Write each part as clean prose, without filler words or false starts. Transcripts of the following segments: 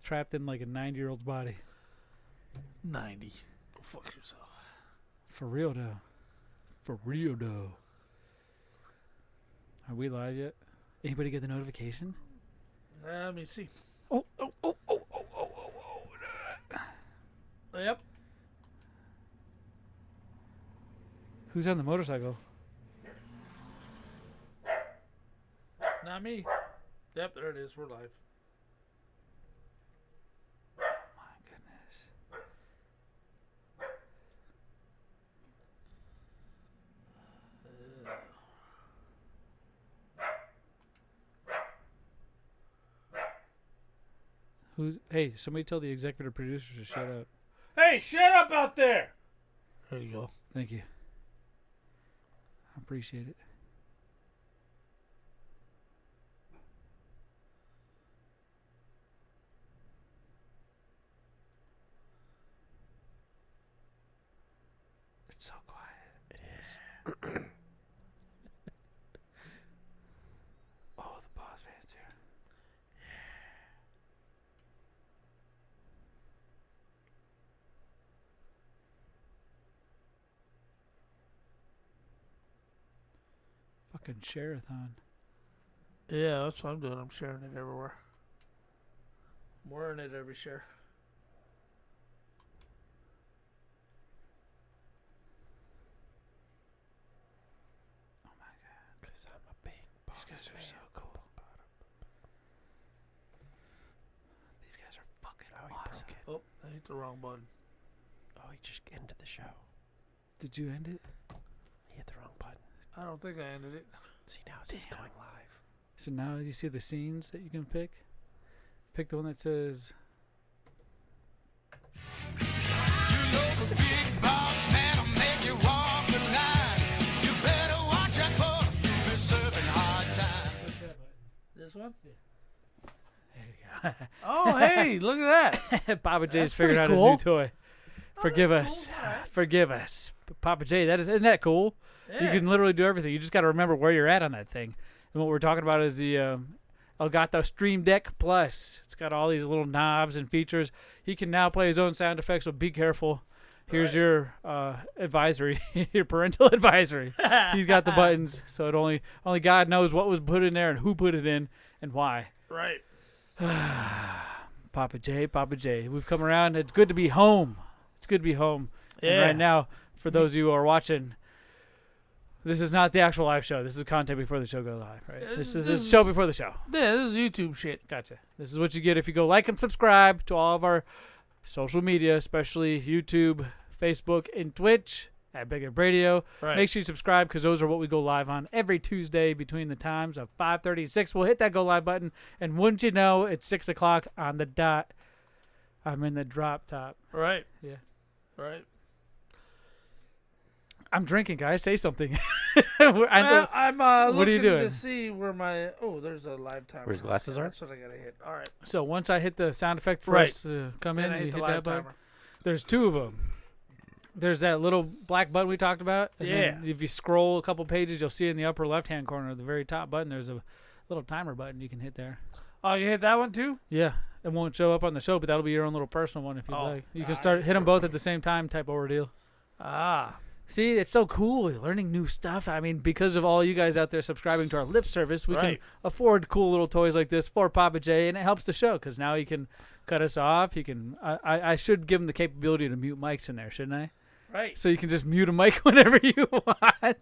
trapped in like a 90-year-old's body. 90. Go fuck yourself. For real, though. For real, though. Are we live yet? Anybody get the notification? Let me see. Oh. Yep. Who's on the motorcycle? Not me. Yep, there it is. We're live. My goodness. Hey, somebody tell the executive producers to shut up. Hey, shut up out there! There you go. Thank you. I appreciate it. It's so quiet. It is. Oh, the boss man's here. Fucking share-a-thon. Yeah, that's what I'm doing. I'm sharing it everywhere. I'm wearing it every share. Oh my god. Because I'm a big boss. These guys are so cool. These guys are fucking awesome. Oh, I hit the wrong button. Oh, he just ended the show. Did you end it? He hit the wrong button. I don't think I ended it. See, now it says going live. So now you see the scenes that you can pick. Pick the one that says... You know the big boss man will make you walk the line. You better watch out for you'll be serving hard times. This one? There you go. Oh, hey, look at that. Papa J's That's figured out pretty his cool. new toy. Forgive that's us. cool. All right. Forgive us. Papa J, isn't that cool? Yeah. You can literally do everything. You just got to remember where you're at on that thing. And what we're talking about is the Elgato Stream Deck Plus. It's got all these little knobs and features. He can now play his own sound effects, so be careful. Here's your advisory, your parental advisory. He's got the buttons, so it only God knows what was put in there and who put it in and why. Right. Papa J, we've come around. It's good to be home. It's good to be home. Yeah. And right now, for those of you who are watching, this is not the actual live show. This is content before the show goes live, right? This is a show before the show. Yeah, this is YouTube shit. Gotcha. This is what you get if you go like and subscribe to all of our social media, especially YouTube, Facebook, and Twitch at BigLipRadio. Right. Make sure you subscribe because those are what we go live on every Tuesday between the times of 5:30 and 6. We'll hit that go live button, and wouldn't you know, it's 6 o'clock on the dot. I'm in the drop top. Right. Yeah. Right. I'm drinking, guys. Say something. I know. I'm What are you looking doing? to see where my... Oh, there's a live timer. Where his glasses are? That's what I got to hit. All right. So once I hit the sound effect for Right. us to come Then in, I you hit hit the that live button. timer. There's two of them. There's that little black button we talked about. And then if you scroll a couple pages, you'll see in the upper left-hand corner, the very top button, there's a little timer button you can hit there. Oh, you hit that one too? Yeah. It won't show up on the show, but that'll be your own little personal one if you'd Oh, like. You can hit them both at the same time type of ordeal. Ah. See, it's so cool. You're learning new stuff. I mean, because of all you guys out there subscribing to our lip service, we can Right. afford cool little toys like this for Papa J, and it helps the show because now he can cut us off. He can. I should give him the capability to mute mics in there, shouldn't I? Right. So you can just mute a mic whenever you want. How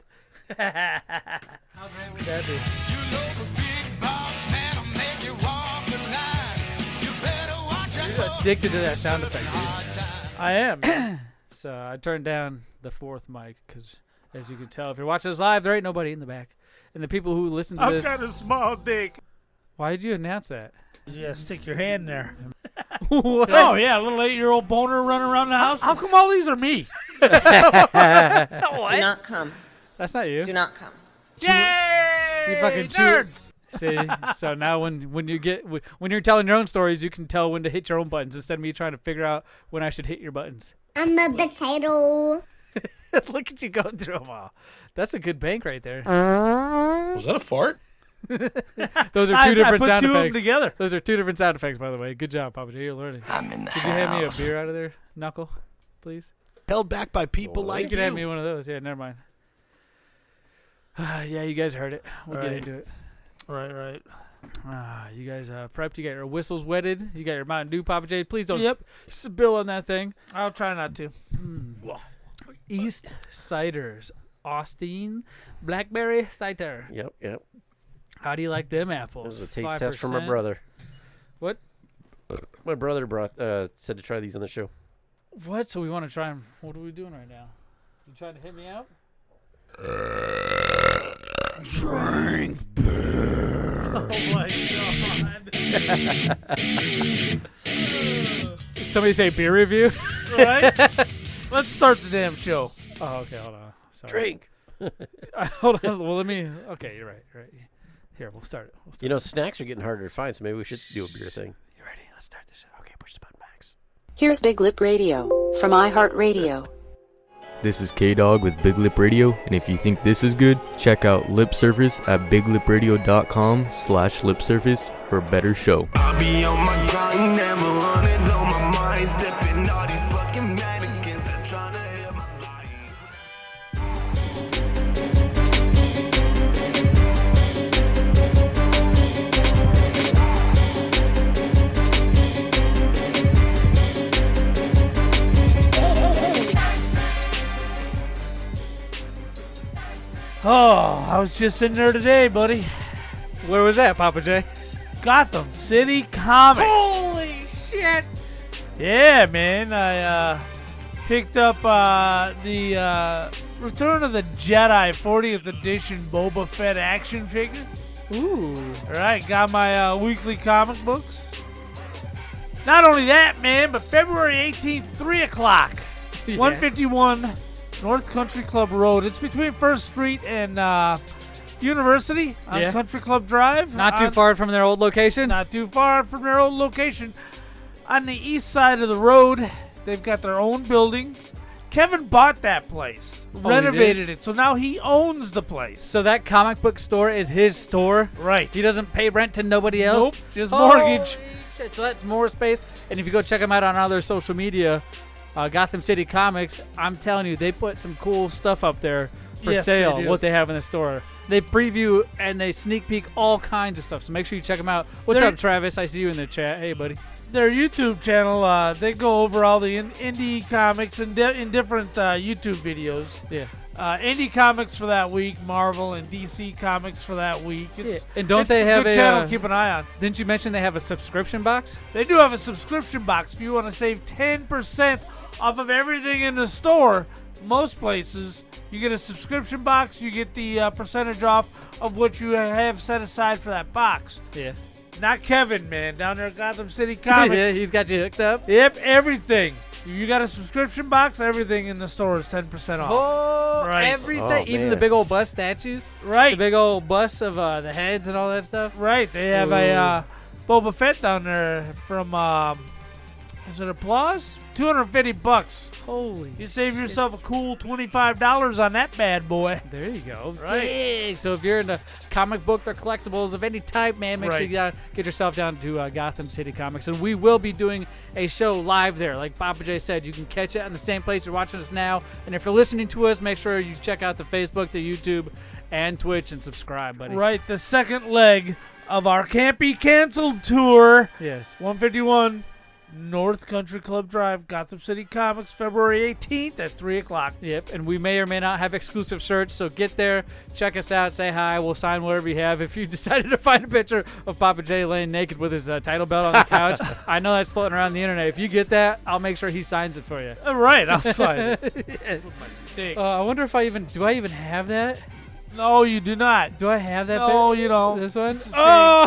great would that be? You know the big boss man will make you walk the line. You better watch out You're for addicted to that you'll be sound serving effect, dude. hard times. I am. man. So I turned down the fourth mic because, as you can tell, if you're watching this live, there ain't nobody in the back. And the people who listen to I've this, got a small dick. why did you announce that? You gotta stick your hand there. What? Oh, yeah, a little 8-year-old boner running around the house. How come all these are me? Do not come. That's not you. Do not come. Yay! You fucking nerds! See, so now when you're telling your own stories, you can tell when to hit your own buttons instead of me trying to figure out when I should hit your buttons. I'm a potato. Look at you going through them all. That's a good bank right there. Was that a fart? Those are two different I put sound two of them effects. together. Those are two different sound effects, by the way. Good job, Papa J. You're learning. I'm in the Could you hand me a beer out of there, Knuckle, please? Held back by people You like could hand me you. one of those. Yeah, never mind. Yeah, you guys heard it. We'll get Right. into it. Right. You guys prepped. You got your whistles wetted. You got your Mountain Dew, Papa J. Please don't Yep. spill on that thing. I'll try not to. East Ciders. Austin Blackberry Cider. Yep. How do you like them apples? This is a taste test from my 5%? brother. What? My brother said to try these on the show. What? So we want to try them. What are we doing right now? You trying to hit me out? Drink. Oh my god. Somebody say beer review? Right? Let's start the damn show. Oh, okay. Hold on. Sorry. Drink. Hold on. Well, let me. Okay, you're right. Here, we'll start it. You know, snacks are getting harder to find, so maybe we should do a beer thing. You ready? Let's start the show. Okay, push the button, Max. Here's BigLipRadio from iHeartRadio. This is K-Dog with Big Lip Radio, and if you think this is good, check out Lip Service at biglipradio.com/lipservice for a better show. I'll be on my grind, never running, on my mind, stepping all these fucking mannequins that's trying to hit my life. Oh, I was just in there today, buddy. Where was that, Papa J? Gotham City Comics. Holy shit! Yeah, man. I picked up the Return of the Jedi 40th edition Boba Fett action figure. Ooh. All right, got my weekly comic books. Not only that, man, but February 18th, 3 o'clock, Yeah. 151 North Country Club Road. It's between 1st Street and University on Yeah. Country Club Drive. Not too far from their old location? Not too far from their old location. On the east side of the road, they've got their own building. Kevin bought that place, Oh, he renovated it, so now he owns the place. So that comic book store is his store? Right. He doesn't pay rent to nobody else? Nope, just mortgage. Holy shit, so that's more space. And if you go check them out on other social media, Gotham City Comics, I'm telling you, they put some cool stuff up there for Yes, they sale, do. what they have in the store. They preview and they sneak peek all kinds of stuff, so make sure you check them out. What's They're- up, Travis? I see you in the chat. Hey, buddy. Their YouTube channel, they go over all the indie comics in different YouTube videos. Yeah. Indie comics for that week, Marvel and DC comics for that week. It's, And don't it's they have a good a channel to keep an eye on? Didn't you mention they have a subscription box? They do have a subscription box if you want to save 10% off of everything in the store. Most places, you get a subscription box, you get the percentage off of what you have set aside for that box. Yeah. Not Kevin, man, down there at Gotham City Comics. Yeah, he's got you hooked up. Yep, everything. If you got a subscription box, everything in the store is 10% off. Oh, Right. everything, Oh, even man. the big old bust statues, the Right, big old bust of the heads and all that stuff. right. They have a Boba Fett down there from, is it Applause? $250. Holy, You save yourself a cool $25 on that bad boy. there you go. Right. Dang. So if you're into comic book or collectibles of any type, man, make sure Right. you get yourself down to Gotham City Comics, and we will be doing a show live there. Like Papa J said, you can catch it on the same place you're watching us now. And if you're listening to us, make sure you check out the Facebook, the YouTube, and Twitch, and subscribe, buddy. Right, the second leg of our Can't Be Canceled tour. Yes. 151 North Country Club Drive, Gotham City Comics, February 18th at 3 o'clock. Yep, and we may or may not have exclusive shirts, so get there, check us out, say hi, we'll sign whatever you have. If you decided to find a picture of Papa J laying naked with his title belt on the couch, I know that's floating around the internet. If you get that, I'll make sure he signs it for you. All right, I'll sign it. Yes. Dick. I wonder if I even have that? No, you do not. Do I have that? No, bit? you don't. This one? Oh!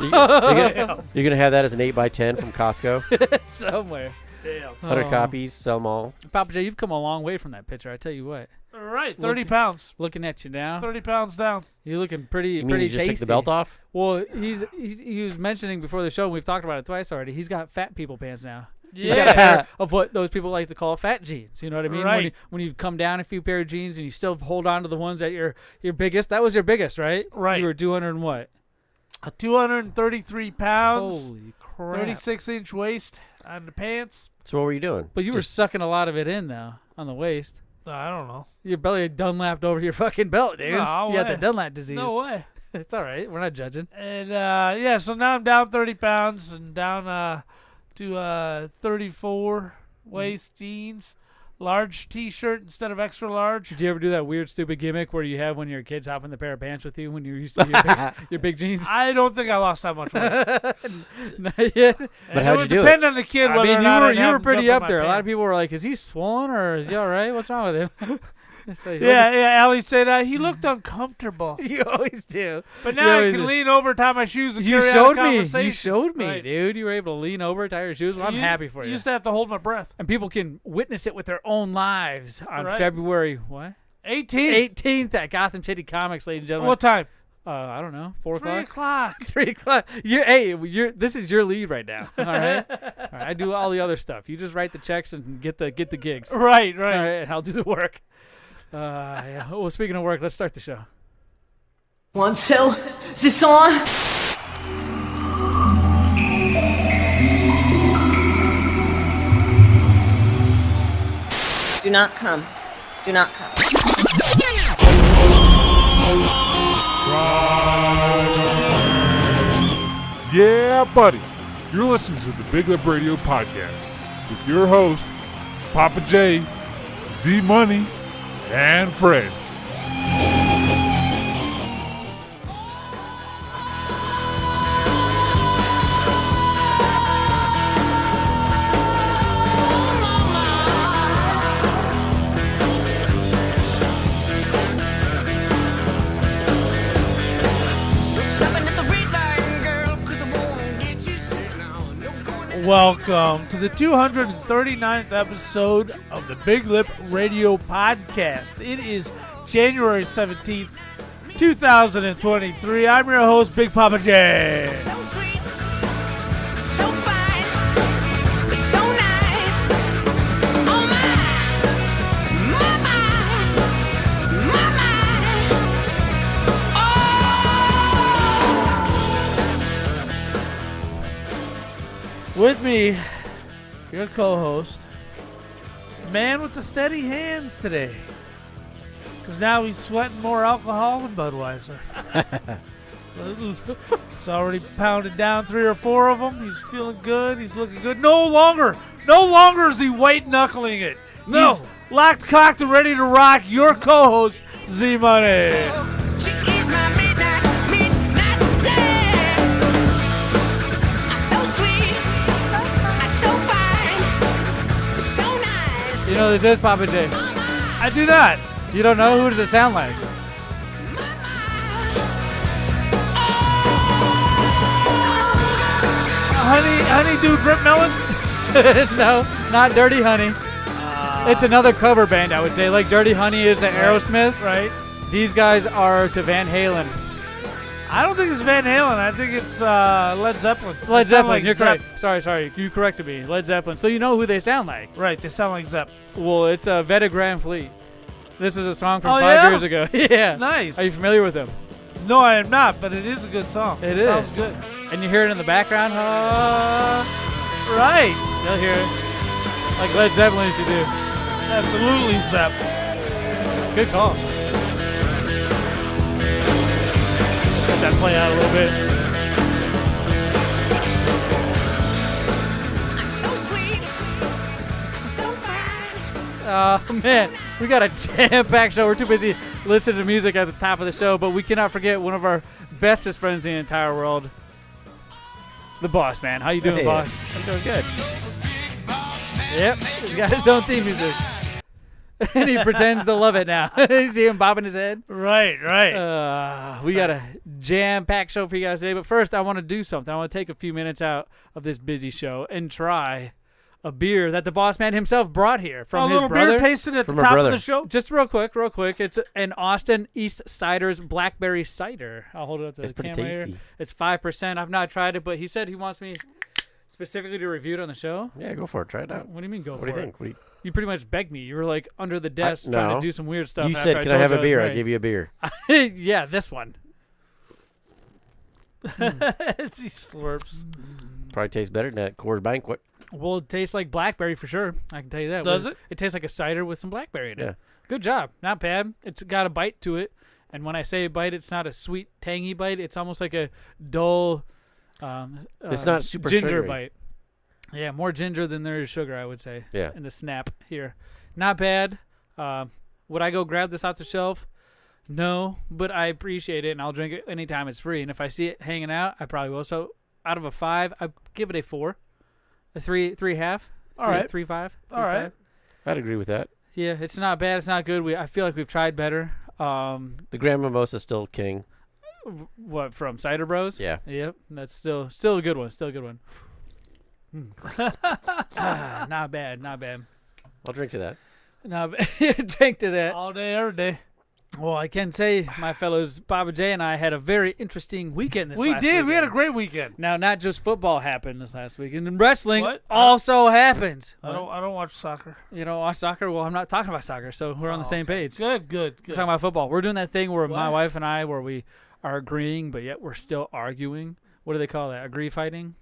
You're gonna have that as an 8x10 from Costco. Somewhere. Damn. 100 Oh. copies, sell them all. Papa J, you've come a long way from that picture. I tell you what. All right, 30 pounds. Looking at you now, 30 pounds down. you're looking pretty, You mean pretty you just tasty. take the belt off? Well, he was mentioning before the show, and we've talked about it twice already. He's got fat people pants now. He's got a Yeah. pair of what those people like to call fat jeans. You know what I mean? Right. When you come down a few pair of jeans and you still hold on to the ones that your biggest. That was your biggest, right? Right. You were 200 and what? 233 pounds, Holy crap. 36-inch waist on the pants. So what were you doing? But you were sucking a lot of it in, though, on the waist. I don't know. Your belly had Dunlapped over your fucking belt, dude. No You had way. the Dunlap disease. No way. It's all right. We're not judging. And, yeah, so now I'm down 30 pounds and down to 34 waist jeans. Large T-shirt instead of extra large. Did you ever do that weird, stupid gimmick where you have when your kids hop in the pair of pants with you when you used to be your big jeans? I don't think I lost that much weight. Not yet. But how'd you do it? Depend on the kid whether I mean, or not you were pretty up there. A lot of people. people were like, "Is he swollen or is he all right? What's wrong with him?" So Yeah, Allie said he looked uncomfortable. you always do. But You now I always can do. lean over, tie my shoes, and You carry showed on a me. conversation. You showed me, Right. dude. You were able to lean over, tie your shoes. Well, I'm happy for you. You used to have to hold my breath. And people can witness it with their own lives on Right. February what? 18th. At Gotham City Comics, ladies and gentlemen. What time? I don't know. 4 3 o'clock. o'clock. 3 o'clock. This is your lead right now. All right. All right. I do all the other stuff. You just write the checks and get the gigs. Right. All right, and I'll do the work. Yeah. Well, speaking of work, let's start the show. 1, 2, this on? Do not come. Do not come. Yeah, buddy. You're listening to the Big Lip Radio podcast with your host, Papa J, Z Money, and friends. Welcome to the 239th episode of the Big Lip Radio podcast. It is January 17th, 2023. I'm your host, Big Papa J. With me, your co-host, man with the steady hands today. Because now he's sweating more alcohol than Budweiser. He's already pounded down 3 or 4 of them. He's feeling good. He's looking good. No longer is he white-knuckling it. No. He's locked, cocked, and ready to rock. Your co-host, Z-Money. You know who this is, Papa J? I do not. You don't know? Who does it sound like? Honeydew Drip Melon? No, not Dirty Honey. It's another cover band, I would say. Like Dirty Honey is the Aerosmith. Right. These guys are to Van Halen. I don't think it's Van Halen. I think it's Led Zeppelin. Led They sound Zeppelin, like you're Zepp. correct. Sorry, you corrected me. Led Zeppelin. So you know who they sound like. Right, they sound like Zepp. Well, it's Vetta Grand Fleet. This is a song from Oh, 5 yeah? years ago. Yeah. Nice. Are you familiar with them? No, I am not, but it is a good song. It is. Sounds good. And you hear it in the background? Right. You'll hear it. Like Led Zeppelin used to do. Absolutely, Zepp. Good call. Let that play out a little bit. Oh, man. We got a jam-packed show. We're too busy listening to music at the top of the show, but we cannot forget one of our bestest friends in the entire world, the boss, man. How you doing, Hey, boss? I'm doing good. Yep. He's got his own theme music. And he pretends to love it now. You see him bobbing his head? Right, right. We got a jam-packed show for you guys today. But first, I want to do something. I want to take a few minutes out of this busy show and try a beer that the boss man himself brought here from a his little brother. beer tasting at the From her top brother. of the show. Just real quick. It's an Austin East Cider's Blackberry Cider. I'll hold it up to It's the pretty camera tasty. here. It's 5%. I've not tried it, but he said he wants me specifically to review it on the show. Yeah, go for it. Try it out. What do you mean go What for do you it? think? You pretty much begged me. You were like under the desk trying no. to do some weird stuff. You after said, I "Can I told have you a was beer?" I married." gave you a beer. Yeah, this one. She slurps. Probably tastes better than that Coors Banquet. Well, it tastes like blackberry for sure. I can tell you that. Does it? It tastes like a cider with some blackberry in it. Yeah. Good job. Not bad. It's got a bite to it. And when I say bite, it's not a sweet, tangy bite. It's almost like a dull It's not super ginger sugary. bite. Yeah, more ginger than there is sugar, I would say. Yeah. In the snap here. Not bad. Would I go grab this off the shelf? No, but I appreciate it, and I'll drink it anytime it's free. And if I see it hanging out, I probably will. So out of a 5, I give it a 4. A 3.5. All right. 3.5. All right. I'd agree with that. Yeah, it's not bad. It's not good. I feel like we've tried better. The Grand Mimosa's still king. What, from Cider Bros? Yeah. Yep. That's still a good one. Still a good one. Not bad. Not bad. I'll drink to that. Not bad. Drink to that. All day, every day. Well, I can say, my fellows, Papa J and I had a very interesting weekend this last We did. weekend. We had a great weekend. Now, not just football happened this last weekend, and wrestling What? also happened. I don't watch soccer. You know, watch soccer? Well, I'm not talking about soccer, so we're on the same page. Good. We're talking about football. We're doing that thing where my What? wife and I, where we are agreeing, but yet we're still arguing. What do they call that? Agree fighting?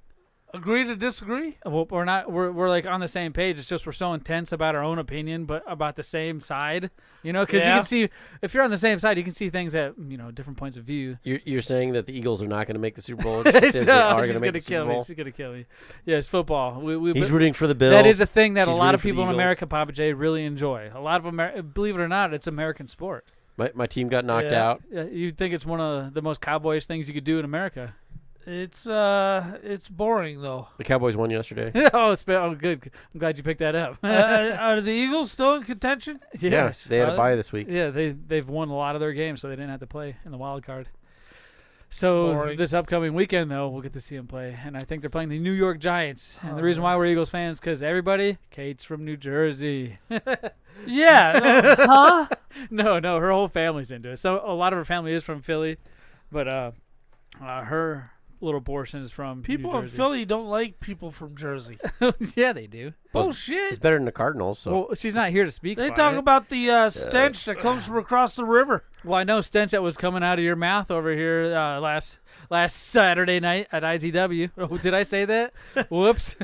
Agree to disagree? Well, we're not. We're like on the same page. It's just we're so intense about our own opinion, but about the same side. You know, because you Yeah. can see if you're on the same side, you can see things at different points of view. You're saying that the Eagles are not going to make the Super Bowl? And she says they are going to make the Super Bowl? She's gonna kill me. Yes, football. He's rooting for the Bills. That is a thing that She's a lot rooting of for the people in Eagles. America, Papa J, really enjoy. A lot of believe it or not, it's American sport. My team got knocked Yeah. out. You'd think it's one of the most cowboyish things you could do in America. It's boring though. The Cowboys won yesterday. Good. I'm glad you picked that up. Are the Eagles still in contention? Yes. They had Are a they? bye this week. Yeah, they've won a lot of their games, so they didn't have to play in the wild card. So Boring. this upcoming weekend, though, we'll get to see them play, and I think they're playing the New York Giants. And the reason why we're Eagles fans, because everybody, Kate's from New Jersey. Yeah. Huh? No, her whole family's into it. So a lot of her family is from Philly, but her little portion is from People New in Jersey. Philly don't like people from Jersey. Yeah, they do. Bullshit. It's better than the Cardinals. So Well, she's not here to speak. They about talk it. about the stench that comes from across the river. Well, I know stench that was coming out of your mouth over here last Saturday night at IZW. Oh, did I say that? Whoops.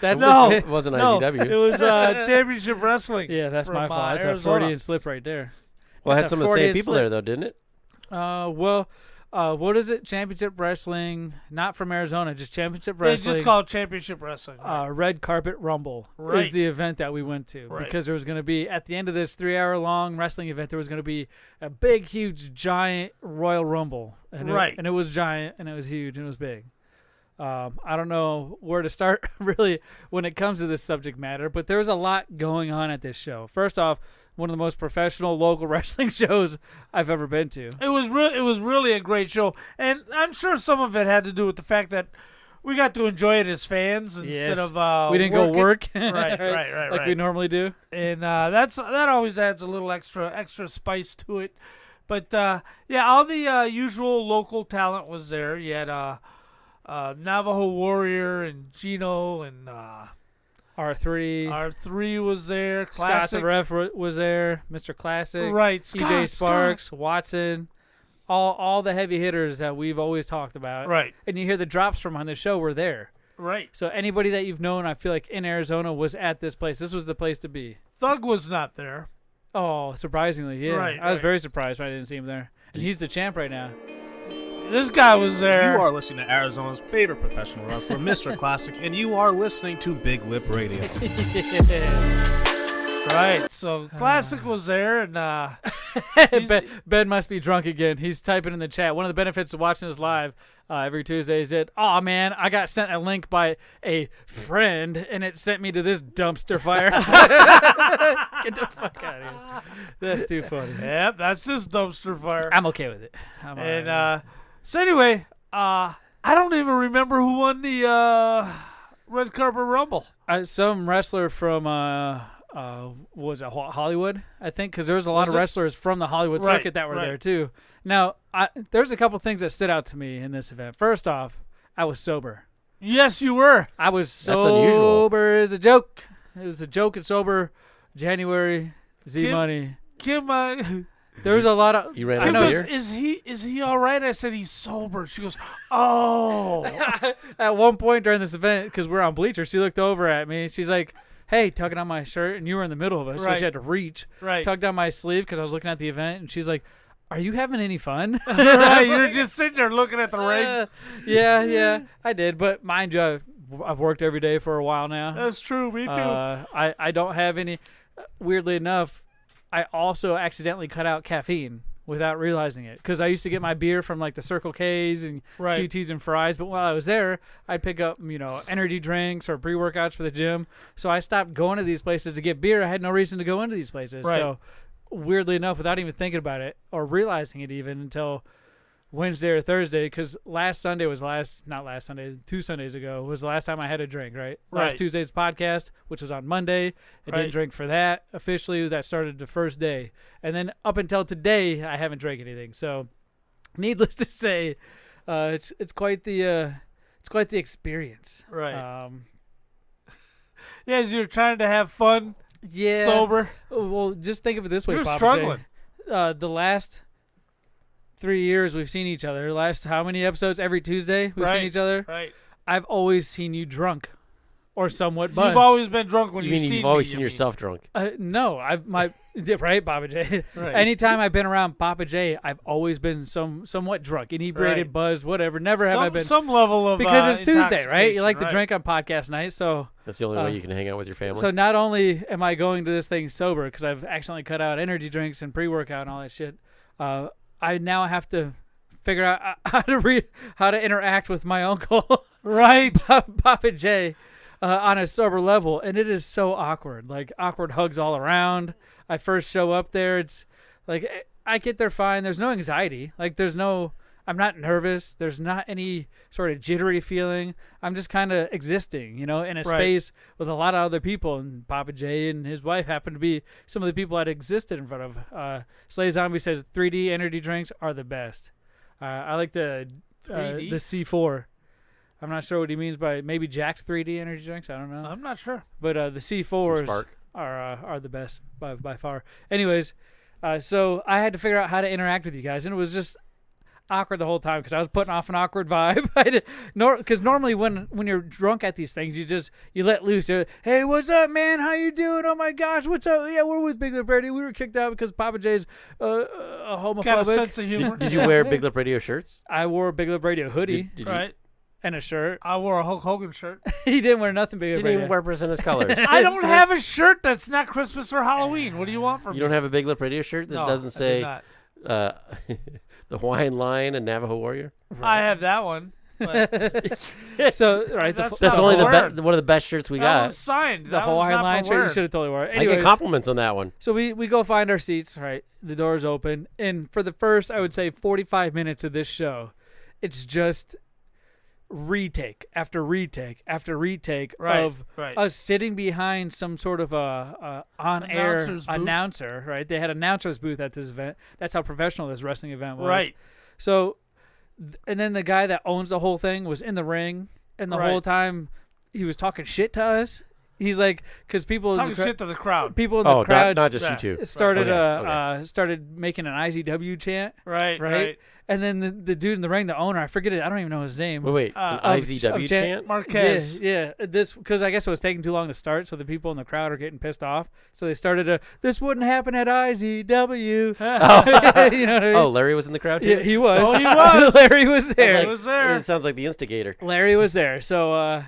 That's No. it wasn't No, IZW. it was Championship Wrestling. Yeah, that's my from, fault. That's a Arizona. Freudian slip right there. Well, it had That's a some of the same Freudian people slip. there, though, didn't it? What is it? Championship Wrestling, not from Arizona, just Championship They Wrestling. just call it Championship Wrestling. Red Carpet Rumble is Right. the event that we went to Right. because there was going to be, at the end of this 3-hour-long wrestling event, there was going to be a big, huge, giant Royal Rumble. And Right. and it was giant, and it was huge, and it was big. I don't know where to start, really, when it comes to this subject matter, but there was a lot going on at this show. First off, one of the most professional local wrestling shows I've ever been to. It was really a great show, and I'm sure some of it had to do with the fact that we got to enjoy it as fans instead Yes. of we didn't go work right, like we normally do. and that always adds a little extra spice to it. But yeah, all the usual local talent was there. You had Navajo Warrior and Gino and R3. R3 was there. Scott Classic. the Ref was there. Mr. Classic. Right, EJ Scott. Sparks. Watson. All the heavy hitters that we've always talked about. Right. And you hear the drops from on the show were there. Right. So anybody that you've known, I feel like, in Arizona was at this place. This was the place to be. Thug was not there. Oh, surprisingly, yeah. Right, I was right. very surprised when I didn't see him there. And he's the champ right now. This guy was there. You are listening to Arizona's favorite professional wrestler, Mr. Classic, and you are listening to Big Lip Radio. Right. So Classic was there, and Ben must be drunk again. He's typing in the chat. One of the benefits of watching us live every Tuesday is that, oh man, I got sent a link by a friend, and it sent me to this dumpster fire. Get the fuck out of here. That's too funny. Yep, that's this dumpster fire. I'm okay with it. I'm all And right. so anyway, I don't even remember who won the Red Carpet Rumble. Some wrestler from was it Hollywood, I think, because there was a lot Was of it? wrestlers from the Hollywood Right, circuit that were right. there too. Now, there's a couple things that stood out to me in this event. First off, I was sober. Yes, you were. I was That's unusual. sober as a joke. It was a joke and sober. January, Z Kim- Money. Kim There was a lot of. You ran She out of goes, beer? is he all right? I said he's sober. She goes, oh. At one point during this event, because we're on bleachers, she looked over at me. She's like, hey, tugging on my shirt, and you were in the middle of us, so Right. she had to reach, Right. tug down my sleeve because I was looking at the event, and she's like, are you having any fun? Right, you're just sitting there looking at the ring. Yeah, I did. But mind you, I've worked every day for a while now. That's true. Me too. I don't have any. Weirdly enough, I also accidentally cut out caffeine without realizing it because I used to get my beer from like the Circle K's and Right. QT's and fries. But while I was there, I'd pick up energy drinks or pre-workouts for the gym. So I stopped going to these places to get beer. I had no reason to go into these places. Right. So weirdly enough, without even thinking about it or realizing it even until Wednesday or Thursday, because not last Sunday, 2 Sundays ago was the last time I had a drink, right? Last Right. Tuesday's podcast, which was on Monday. I Right. didn't drink for that. Officially, that started the first day. And then up until today, I haven't drank anything. So needless to say, it's quite the experience. Right. Yeah, as you're trying to have fun, Yeah. sober. Well, just think of it this way, You're Papa struggling. J. The last 3 years we've seen each other. Last how many episodes? Every Tuesday we've Right. seen each other. Right. I've always seen you drunk or somewhat buzzed. You've always been drunk when You mean you've you've seen always me, seen you yourself drunk? No, right, Papa J. Right. Anytime I've been around Papa J, I've always been somewhat drunk, inebriated, Right. buzzed, whatever. Never have I been some level of because it's Tuesday, right? You intoxication, like to right. drink on podcast night, so That's the only way you can hang out with your family. so not only am I going to this thing sober because I've accidentally cut out energy drinks and pre-workout and all that shit, I now have to figure out how to interact with my uncle, Right. Papa J, on a sober level, and it is so awkward. Like awkward hugs all around. I first show up there, it's like I get there fine. There's no anxiety. Like I'm not nervous. There's not any sort of jittery feeling. I'm just kind of existing, in a Right. space with a lot of other people. And Papa J and his wife happen to be some of the people I'd existed in front of. Slay Zombie says 3D energy drinks are the best. I like the 3D? C4. I'm not sure what he means by maybe jacked 3D energy drinks. I don't know. I'm not sure. But the C4s Spark. are the best by far. Anyways, so I had to figure out how to interact with you guys, and it was just awkward the whole time because I was putting off an awkward vibe. Because normally when you're drunk at these things, you let loose. You're, hey, what's up, man? How you doing? Oh my gosh, what's up? Yeah, we're with Big Lip Radio. We were kicked out because Papa J's homophobic. Got a sense of humor. Did you wear Big Lip Radio shirts? I wore a Big Lip Radio hoodie Did you? Right. and a shirt. I wore a Hulk Hogan shirt. He didn't wear nothing Big Lip Didn't Radio. even represent his colors. I don't have a shirt that's not Christmas or Halloween. What do you want from me? You don't have a Big Lip Radio shirt that No, doesn't I do say not. the Hawaiian Lion and Navajo Warrior? I have that one. But So right, That's That's not only wearing. one of the best shirts we that got. one's signed. the That one's Hawaiian not line for shirt. You wearing. should have totally wore it. I get Anyways, compliments on that one. so we go find our seats. Right, the door's open, and for the first, I would say, 45 minutes of this show, it's just retake after retake after retake Right, of right. us sitting behind some sort of a on-air Announcer's booth. announcer. Right, they had an announcer's booth at this event. That's how professional this wrestling event was. Right. So, and then the guy that owns the whole thing was in the ring, and the Right. whole time he was talking shit to us. He's like, because people in Talking the crowd, shit to the crowd. people in the Oh, crowd not just you Right. two. started Okay. started making an IZW chant, Right. right? Right. And then the dude in the ring, the owner, I forget it. I don't even know his name. Wait, an of- IZW of chant? Marquez. Yeah. This because I guess it was taking too long to start, so the people in the crowd are getting pissed off. So they started a "This wouldn't happen at IZW." You know what I mean? Oh, Larry was in the crowd too? Yeah, he was. Oh, he was. Larry was there. He was there. It sounds like the instigator. Larry was there. So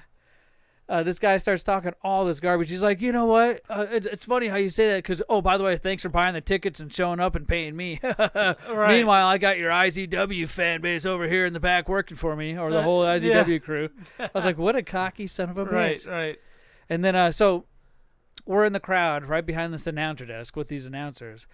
this guy starts talking all this garbage. He's like, you know what? It's funny how you say that because, oh, by the way, thanks for buying the tickets and showing up and paying me. Meanwhile, I got your IZW fan base over here in the back working for me, or the whole IZW crew. I was like, what a cocky son of a bitch. Right. Right. And then so we're in the crowd right behind this announcer desk with these announcers.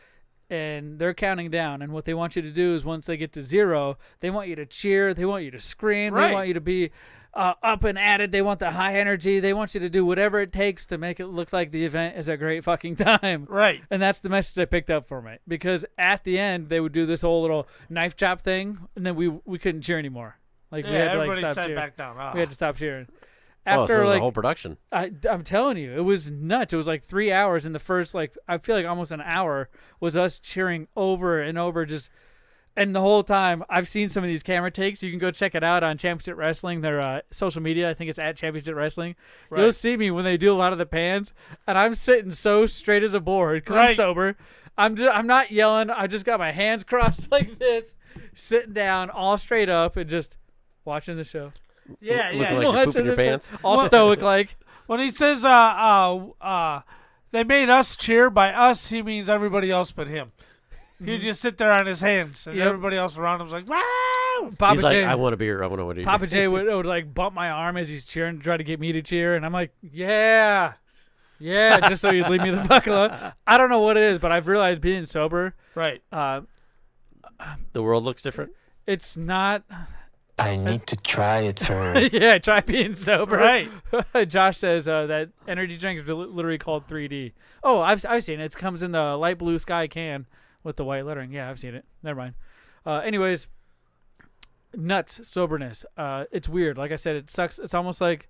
And they're counting down. And what they want you to do is once they get to 0, they want you to cheer. They want you to scream. Right. They want you to be up and at it. They want the high energy. They want you to do whatever it takes to make it look like the event is a great fucking time. Right. And that's the message I picked up from it. Because at the end, they would do this whole little knife chop thing. And then we couldn't cheer anymore. Like, Yeah, we had to everybody stop sat cheering. back down. We had to stop cheering. after so it was like a whole production. I'm telling you, it was nuts. It was like 3 hours, and the first I feel like almost an hour was us cheering over and over, and the whole time I've seen some of these camera takes. You can go check it out on Championship Wrestling, their social media. I think it's at Championship Wrestling. Right. You'll see me when they do a lot of the pans, and I'm sitting so straight as a board because I'm sober. I'm not yelling. I just got my hands crossed like this, sitting down all straight up and just watching the show. Yeah, Looking like you're pooping your pants. All stoic like. When he says they made us cheer, by us he means everybody else but him. He'd just sit there on his hands, and everybody else around him was like, "Wow!" He's like, "I want a beer. I want a beer." Papa J would like bump my arm as he's cheering to try to get me to cheer, and I'm like, "Yeah, just so you'd leave me the fuck alone." I don't know what it is, but I've realized being sober, right? The world looks different. It's not. I need to try it first. Yeah, try being sober. Right. Josh says that energy drink is literally called 3D. Oh, I've seen it. It comes in the light blue sky can with the white lettering. Yeah, I've seen it. Never mind. Anyways, nuts soberness. It's weird. Like I said, it sucks. It's almost like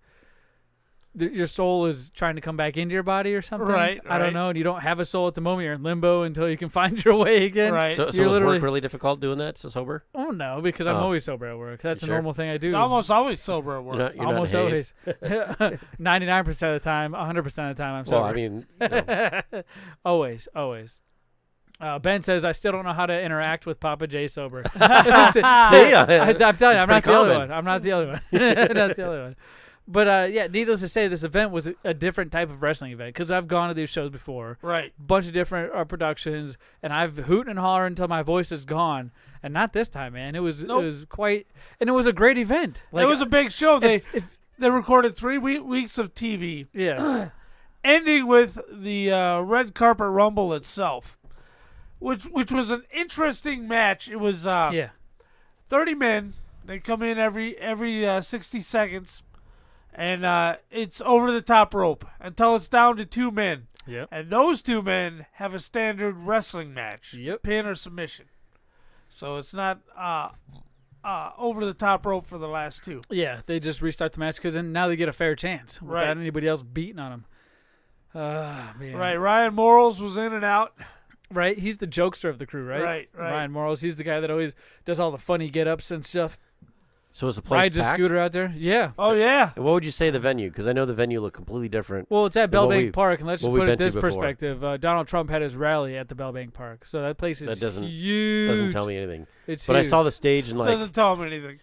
your soul is trying to come back into your body or something. Right. I don't know. And you don't have a soul at the moment. You're in limbo until you can find your way again. Right. So was work really difficult doing that? So sober? Oh no, because I'm always sober at work. That's a normal thing I do. It's almost always sober at work. You're almost not always. 99% of the time, 100% of the time, I'm sober. Well, I mean, always. Ben says, I still don't know how to interact with Papa J sober. See, I'm telling you, I'm not the only one. I'm not the only one. But, needless to say, this event was a different type of wrestling event because I've gone to these shows before. Right. Bunch of different productions, and I've hooted and hollered until my voice is gone. And not this time, man. It was quite – and it was a great event. Like, it was a big show. They recorded 3 weeks of TV. Yes. Ending with the Red Carpet Rumble itself. Which was an interesting match. It was 30 men. They come in every 60 seconds, and it's over the top rope until it's down to 2 men. Yep. And those 2 men have a standard wrestling match, pin or submission. So it's not over the top rope for the last 2. Yeah, they just restart the match because then now they get a fair chance without anybody else beating on them. Man. Right. Ryan Morals was in and out. Right, he's the jokester of the crew, right? Right. Ryan Morals, he's the guy that always does all the funny get-ups and stuff. So was the place rides a scooter out there? Yeah. Oh, yeah. And what would you say the venue? Because I know the venue looked completely different. Well, it's at Bellbank Park, and let's just put it this before. perspective. Donald Trump had his rally at the Bellbank Park, so that place is that doesn't huge. Tell me anything. It's but huge. I saw the stage and doesn't tell me anything.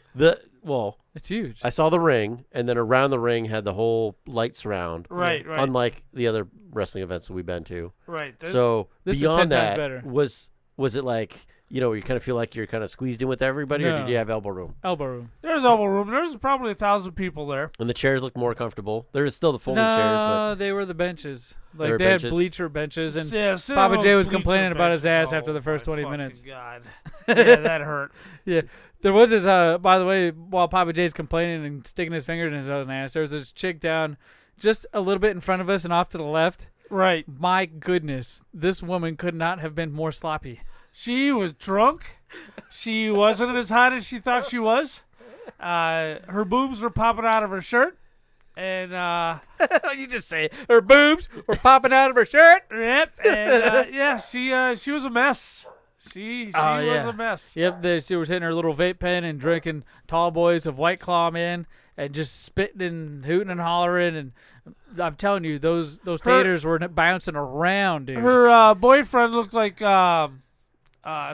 It's huge. I saw the ring, and then around the ring had the whole light surround. Right. Unlike the other wrestling events that we've been to. Right. So this beyond is 10 times that, better. was it like, you kind of feel like you're kind of squeezed in with everybody, or did you have elbow room? Elbow room. There's elbow room. There's probably 1,000 people there. And the chairs looked more comfortable. There was still the folding chairs, but they were the benches. Like were they had benches? bleacher benches, and Yeah, Papa J was bleacher complaining about his ass benches. after the first Oh, 20 my minutes. fucking God. Yeah, that hurt. Yeah. There was this, by the way, while Papa J's complaining and sticking his finger in his own ass, there was this chick down just a little bit in front of us and off to the left. Right. My goodness, this woman could not have been more sloppy. She was drunk. She wasn't as hot as she thought she was. Her boobs were popping out of her shirt. And you just say it. Her boobs were popping out of her shirt. Yep. And she was a mess. She was a mess. Yep. She was hitting her little vape pen and drinking tall boys of White Claw, man, and just spitting and hooting and hollering. And I'm telling you, those taters were bouncing around, dude. Her boyfriend looked like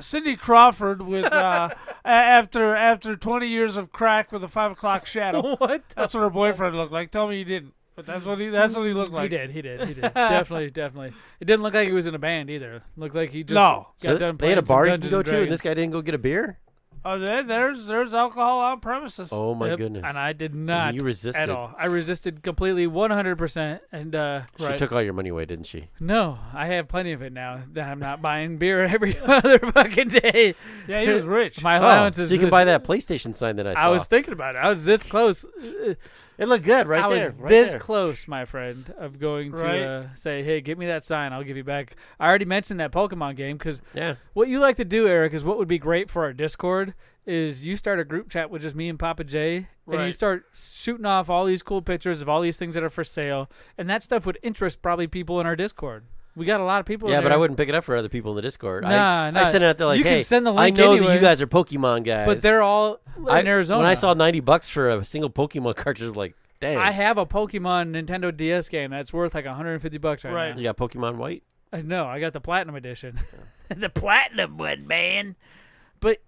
Cindy Crawford with after 20 years of crack with a 5 o'clock shadow. What? That's what her boyfriend looked like. Tell me he didn't. But that's what he looked like. He did. Definitely. It didn't look like he was in a band either. It looked like he just got done they had a playing some bar you Dungeons could go and to, and Dragons. this guy didn't go get a beer? Oh, there's alcohol on premises. Oh, my goodness. And I did not You resisted. at all. I resisted completely 100%. And She took all your money away, didn't she? No, I have plenty of it now that I'm not buying beer every other fucking day. Yeah, he was rich. My allowance so is you can this- buy that PlayStation sign that I saw. I was thinking about it. I was this close. It looked good right I there. was right this there. close, my friend, of going to Right. say, hey, give me that sign. I'll give you back. I already mentioned that Pokemon game because Yeah. what you like to do, Eric, is what would be great for our Discord is you start a group chat with just me and Papa J, and you Right. start shooting off all these cool pictures of all these things that are for sale, and that stuff would interest probably people in our Discord. We got a lot of people. Yeah, in but there. I woudd pick it up for other people in the Discord. Nah, I sent it out there like, you can hey, send the I link know that anyway, you guys are Pokemon guys. but they're all in Arizona. When I saw $90 for a single Pokemon cartridge, I was like, dang. I have a Pokemon Nintendo DS game that's worth like $150 right Right. now. You got Pokemon White? No, I got the Platinum Edition. The Platinum one, man. But,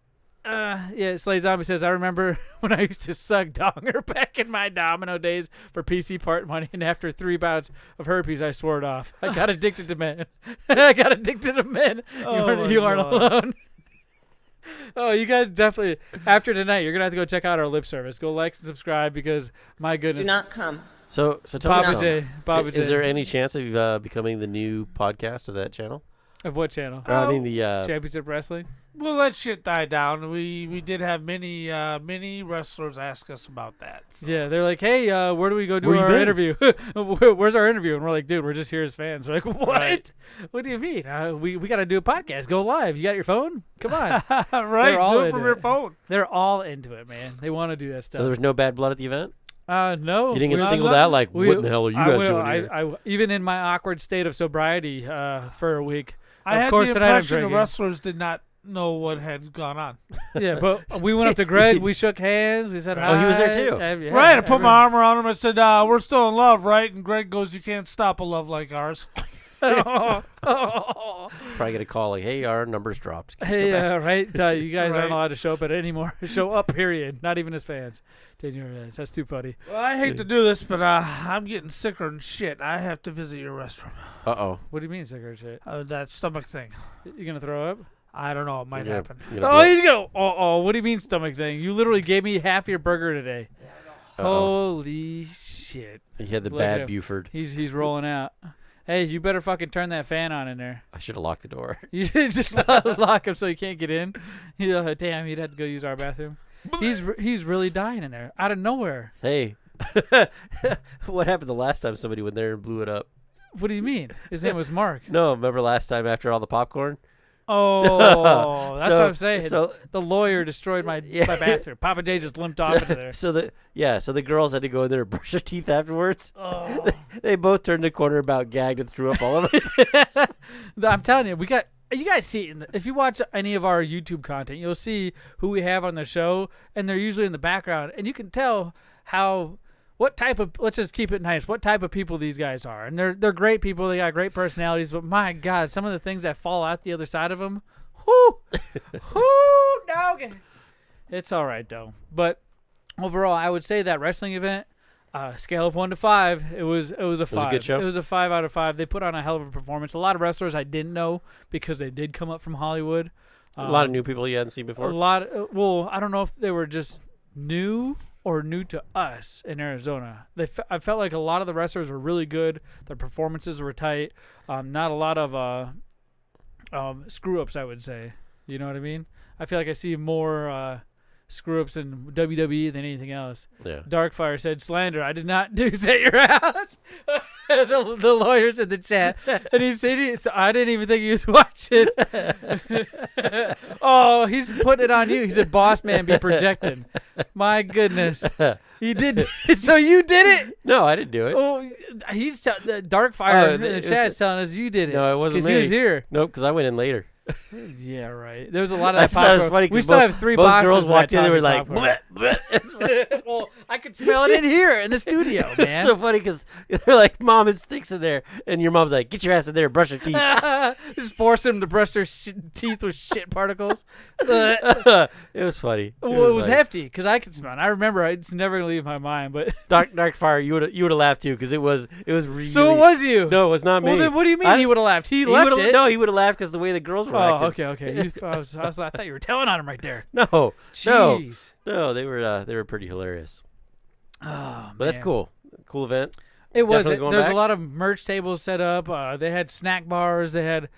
yeah, Slay Zombie says, I remember when I used to suck donger back in my domino days for PC part money, and after 3 bouts of herpes, I swore it off. I got addicted to men. I got addicted to men. You aren't alone. Oh, you guys definitely, after tonight, you're going to have to go check out our lip service. Go like and subscribe because, my goodness. Do not come. So tell me Baba something. J. Baba J. Is there any chance of you becoming the new podcast of that channel? Of what channel? I mean, the Championship Wrestling? We'll let shit die down. We did have many wrestlers ask us about that. So. Yeah, they're like, hey, where do we go do Where you our been? interview? Where's our interview? And we're like, dude, we're just here as fans. We're like, what? Right. What do you mean? We got to do a podcast. Go live. You got your phone? Come on. Right, They're all do it into from your phone. They're all into it, man. They want to do that so stuff. there was no bad blood at the event? No. You didn't get we- singled out like, what in the hell are you I guys will- doing here? I even in my awkward state of sobriety for a week. I of had course, the tonight I'm impression the drinking. wrestlers did not know what had gone on. Yeah, but we went up to Greg. We shook hands. We said hi. Oh, he was there too. Yeah, Right, I put everyone- my arm around him and said, we're still in love, right? And Greg goes, you can't stop a love like ours. Oh. Probably get a call like, hey, our number's dropped. Hey, right? You guys Right. aren't allowed to show up at anymore. Show up, period. Not even as fans. That's too funny. Well, I hate to do this, but I'm getting sicker than shit. I have to visit your restroom. Uh-oh. What do you mean, cigarette shit? That stomach thing. You gonna throw up? I don't know. It might happen. Oh, he's gonna. Oh, what do you mean stomach thing? You literally gave me half your burger today. Holy shit! He had the Look at bad him. Buford. He's rolling out. Hey, you better fucking turn that fan on in there. I should have locked the door. You should just lock him so he can't get in. Damn, he'd have to go use our bathroom. He's really dying in there out of nowhere. Hey, what happened the last time somebody went there and blew it up? What do you mean? His name was Mark. No, remember last time after all the popcorn? Oh, that's So- what I'm saying. so- The lawyer destroyed my bathroom. Papa J just limped off into there. So the girls had to go in there and brush their teeth afterwards. Oh. They both turned the corner about gagged and threw up all over. I'm telling you, you guys see, if you watch any of our YouTube content, you'll see who we have on the show, and they're usually in the background, and you can tell what type of, let's just keep it nice, what type of people these guys are. And they're great people. They got great personalities, but my God, some of the things that fall out the other side of them, dog. It's all right, though. But overall, I would say that wrestling event, scale of 1 to 5, it was a 5. a good show? It was a 5 out of 5. They put on a hell of a performance. A lot of wrestlers I didn't know because they did come up from Hollywood. A lot of new people you hadn't seen before. A lot. Well, I don't know if they were just new or new to us in Arizona. I felt like a lot of the wrestlers were really good. Their performances were tight. Not a lot of screw ups, I would say. You know what I mean? I feel like I see more screw ups in WWE than anything else. Yeah. Darkfire said, slander, I did not do this at your house. the lawyers in the chat. And he said, I didn't even think he was watching. Oh, he's putting it on you. He said, boss man be projecting. My goodness. He did. So you did it? No, I didn't do it. Oh, he's Darkfire in the chat is telling us you did it. No, it wasn't me. Because he was here. Nope, because I went in later. Yeah, right. There was a lot of that That sounds popcorn. funny 'cause We still both- have 3 both boxes. girls of walked that in, they were Tommy's like, popcorn. bleh, Well, I could smell it in here in the studio, man. It's so funny because they're like, Mom, it stinks in there. And your mom's like, get your ass in there and brush your teeth. Just force them to brush their teeth with shit particles. It was funny. Well, it was funny. hefty because I could smell it. I remember it's never gonna leave my mind. But Darkfire, you would have laughed too because it was really. So it was you. No, it was not me. Well, then what do you mean he would have laughed? He left it. No, he would have laughed because the way the girls were acting. Okay. I thought you were telling on him right there. No, Jeez. no, they were pretty hilarious. Oh, But that's man. cool. Cool event. It was. Definitely going There's back? a lot of merch tables set up. They had snack bars. They had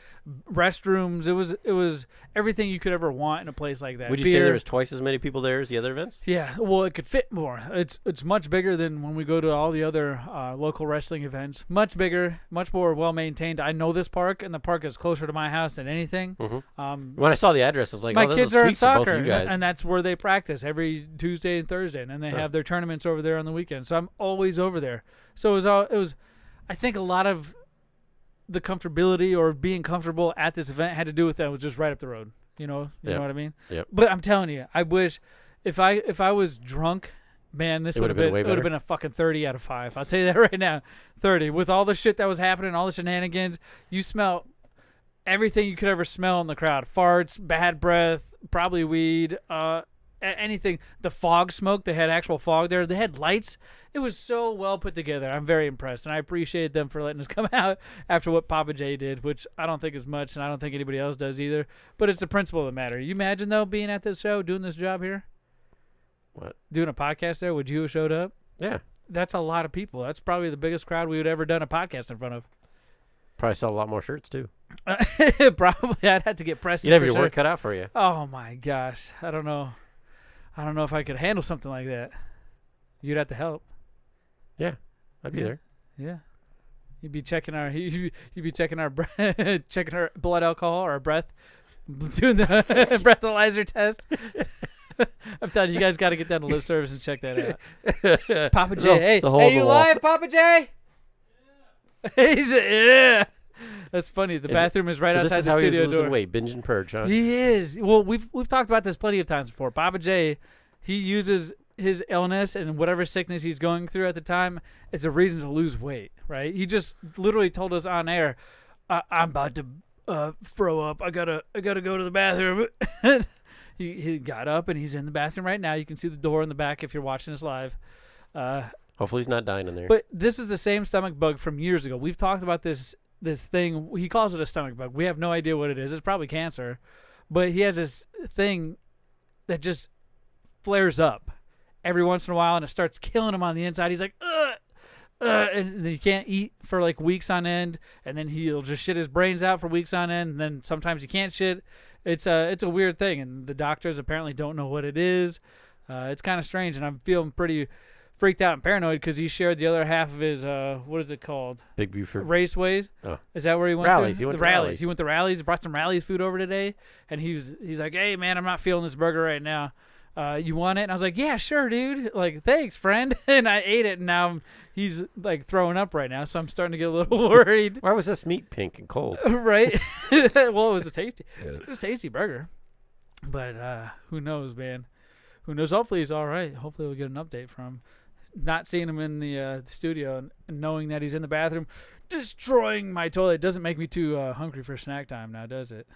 restrooms. It was everything you could ever want in a place like that. Would you say there was twice as many people there as the other events? Yeah, well, it could fit more. It's much bigger than when we go to all the other local wrestling events. Much bigger, much more well maintained. I know this park, and the park is closer to my house than anything. When I saw the address, I was like, my "Oh, this kids is are sweet in for both soccer, of you guys." and that's where they practice every Tuesday and Thursday, and then they have their tournaments over there on the weekend. So I'm always over there. So it was. I think a lot of the comfortability or being comfortable at this event had to do with that. It was just right up the road. You know what I mean? Yep. But I'm telling you, I wish if I was drunk, man, this would have been way it would have better. been a fucking 30 out of 5. I'll tell you that right now. 30 with all the shit that was happening, all the shenanigans. You smell everything you could ever smell in the crowd: farts, bad breath, probably weed, anything. The fog smoke, they had actual fog there. They had lights. It was so well put together. I'm very impressed, and I appreciate them for letting us come out after what Papa J did, which I don't think is much, and I don't think anybody else does either. But it's the principle of the matter. You imagine, though, being at this show, doing this job here? What? Doing a podcast there? Would you have showed up? Yeah. That's a lot of people. That's probably the biggest crowd we would ever done a podcast in front of. Probably sell a lot more shirts, too. Probably. I'd have to get pressed. You'd have for your sure. work cut out for you. Oh, my gosh. I don't know if I could handle something like that. You'd have to help. Yeah, I'd be there. Yeah, you'd be checking our breath, checking our blood alcohol or our breath, doing the breathalyzer test. I'm telling you, you guys got to get down to lip service and check that out. Papa J, hey, you live, Papa J? Yeah. He's yeah. That's funny. The bathroom is right outside this is the how studio he's losing door. weight, binge and purge, huh? He is. Well, we've talked about this plenty of times before. Papa J, he uses his illness and whatever sickness he's going through at the time as a reason to lose weight, right? He just literally told us on air, "I'm about to throw up. I gotta go to the bathroom." He got up and he's in the bathroom right now. You can see the door in the back if you're watching us live. Hopefully he's not dying in there. But this is the same stomach bug from years ago. We've talked about this thing. He calls it a stomach bug. We have no idea what it is. It's probably cancer, but he has this thing that just flares up every once in a while, and it starts killing him on the inside. He's like, and he can't eat for like weeks on end, and then he'll just shit his brains out for weeks on end, and then sometimes he can't shit. It's a weird thing, and the doctors apparently don't know what it is. It's kind of strange, and I'm feeling pretty freaked out and paranoid because he shared the other half of his what is it called? Big Buford Raceways. Oh. Is that where he went? Rallies. To? He went the to rallies. rallies. He went to rallies. He brought some rallies food over today, and he's like, "Hey man, I'm not feeling this burger right now. You want it?" And I was like, "Yeah, sure, dude. Like, thanks, friend." And I ate it, and now he's like throwing up right now, so I'm starting to get a little worried. Why was this meat pink and cold? Right? Well, it was a tasty burger. But who knows, man? Who knows? Hopefully he's all right. Hopefully we'll get an update from him. Not seeing him in the studio and knowing that he's in the bathroom destroying my toilet doesn't make me too hungry for snack time now, does it?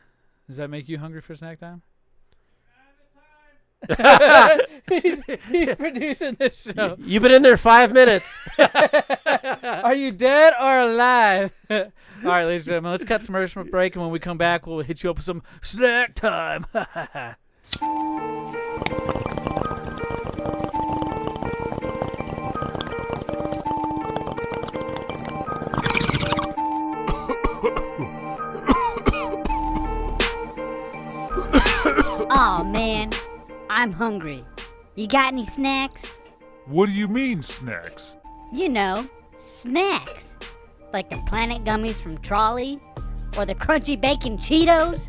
Does that make you hungry for snack time? he's producing this show. You've been in there 5 minutes. Are you dead or alive? All right, ladies and gentlemen, let's cut some commercial break, and when we come back, we'll hit you up with some snack time. Oh man, I'm hungry. You got any snacks? What do you mean, snacks? You know, snacks. Like the Planet Gummies from Trolley? Or the Crunchy Bacon Cheetos?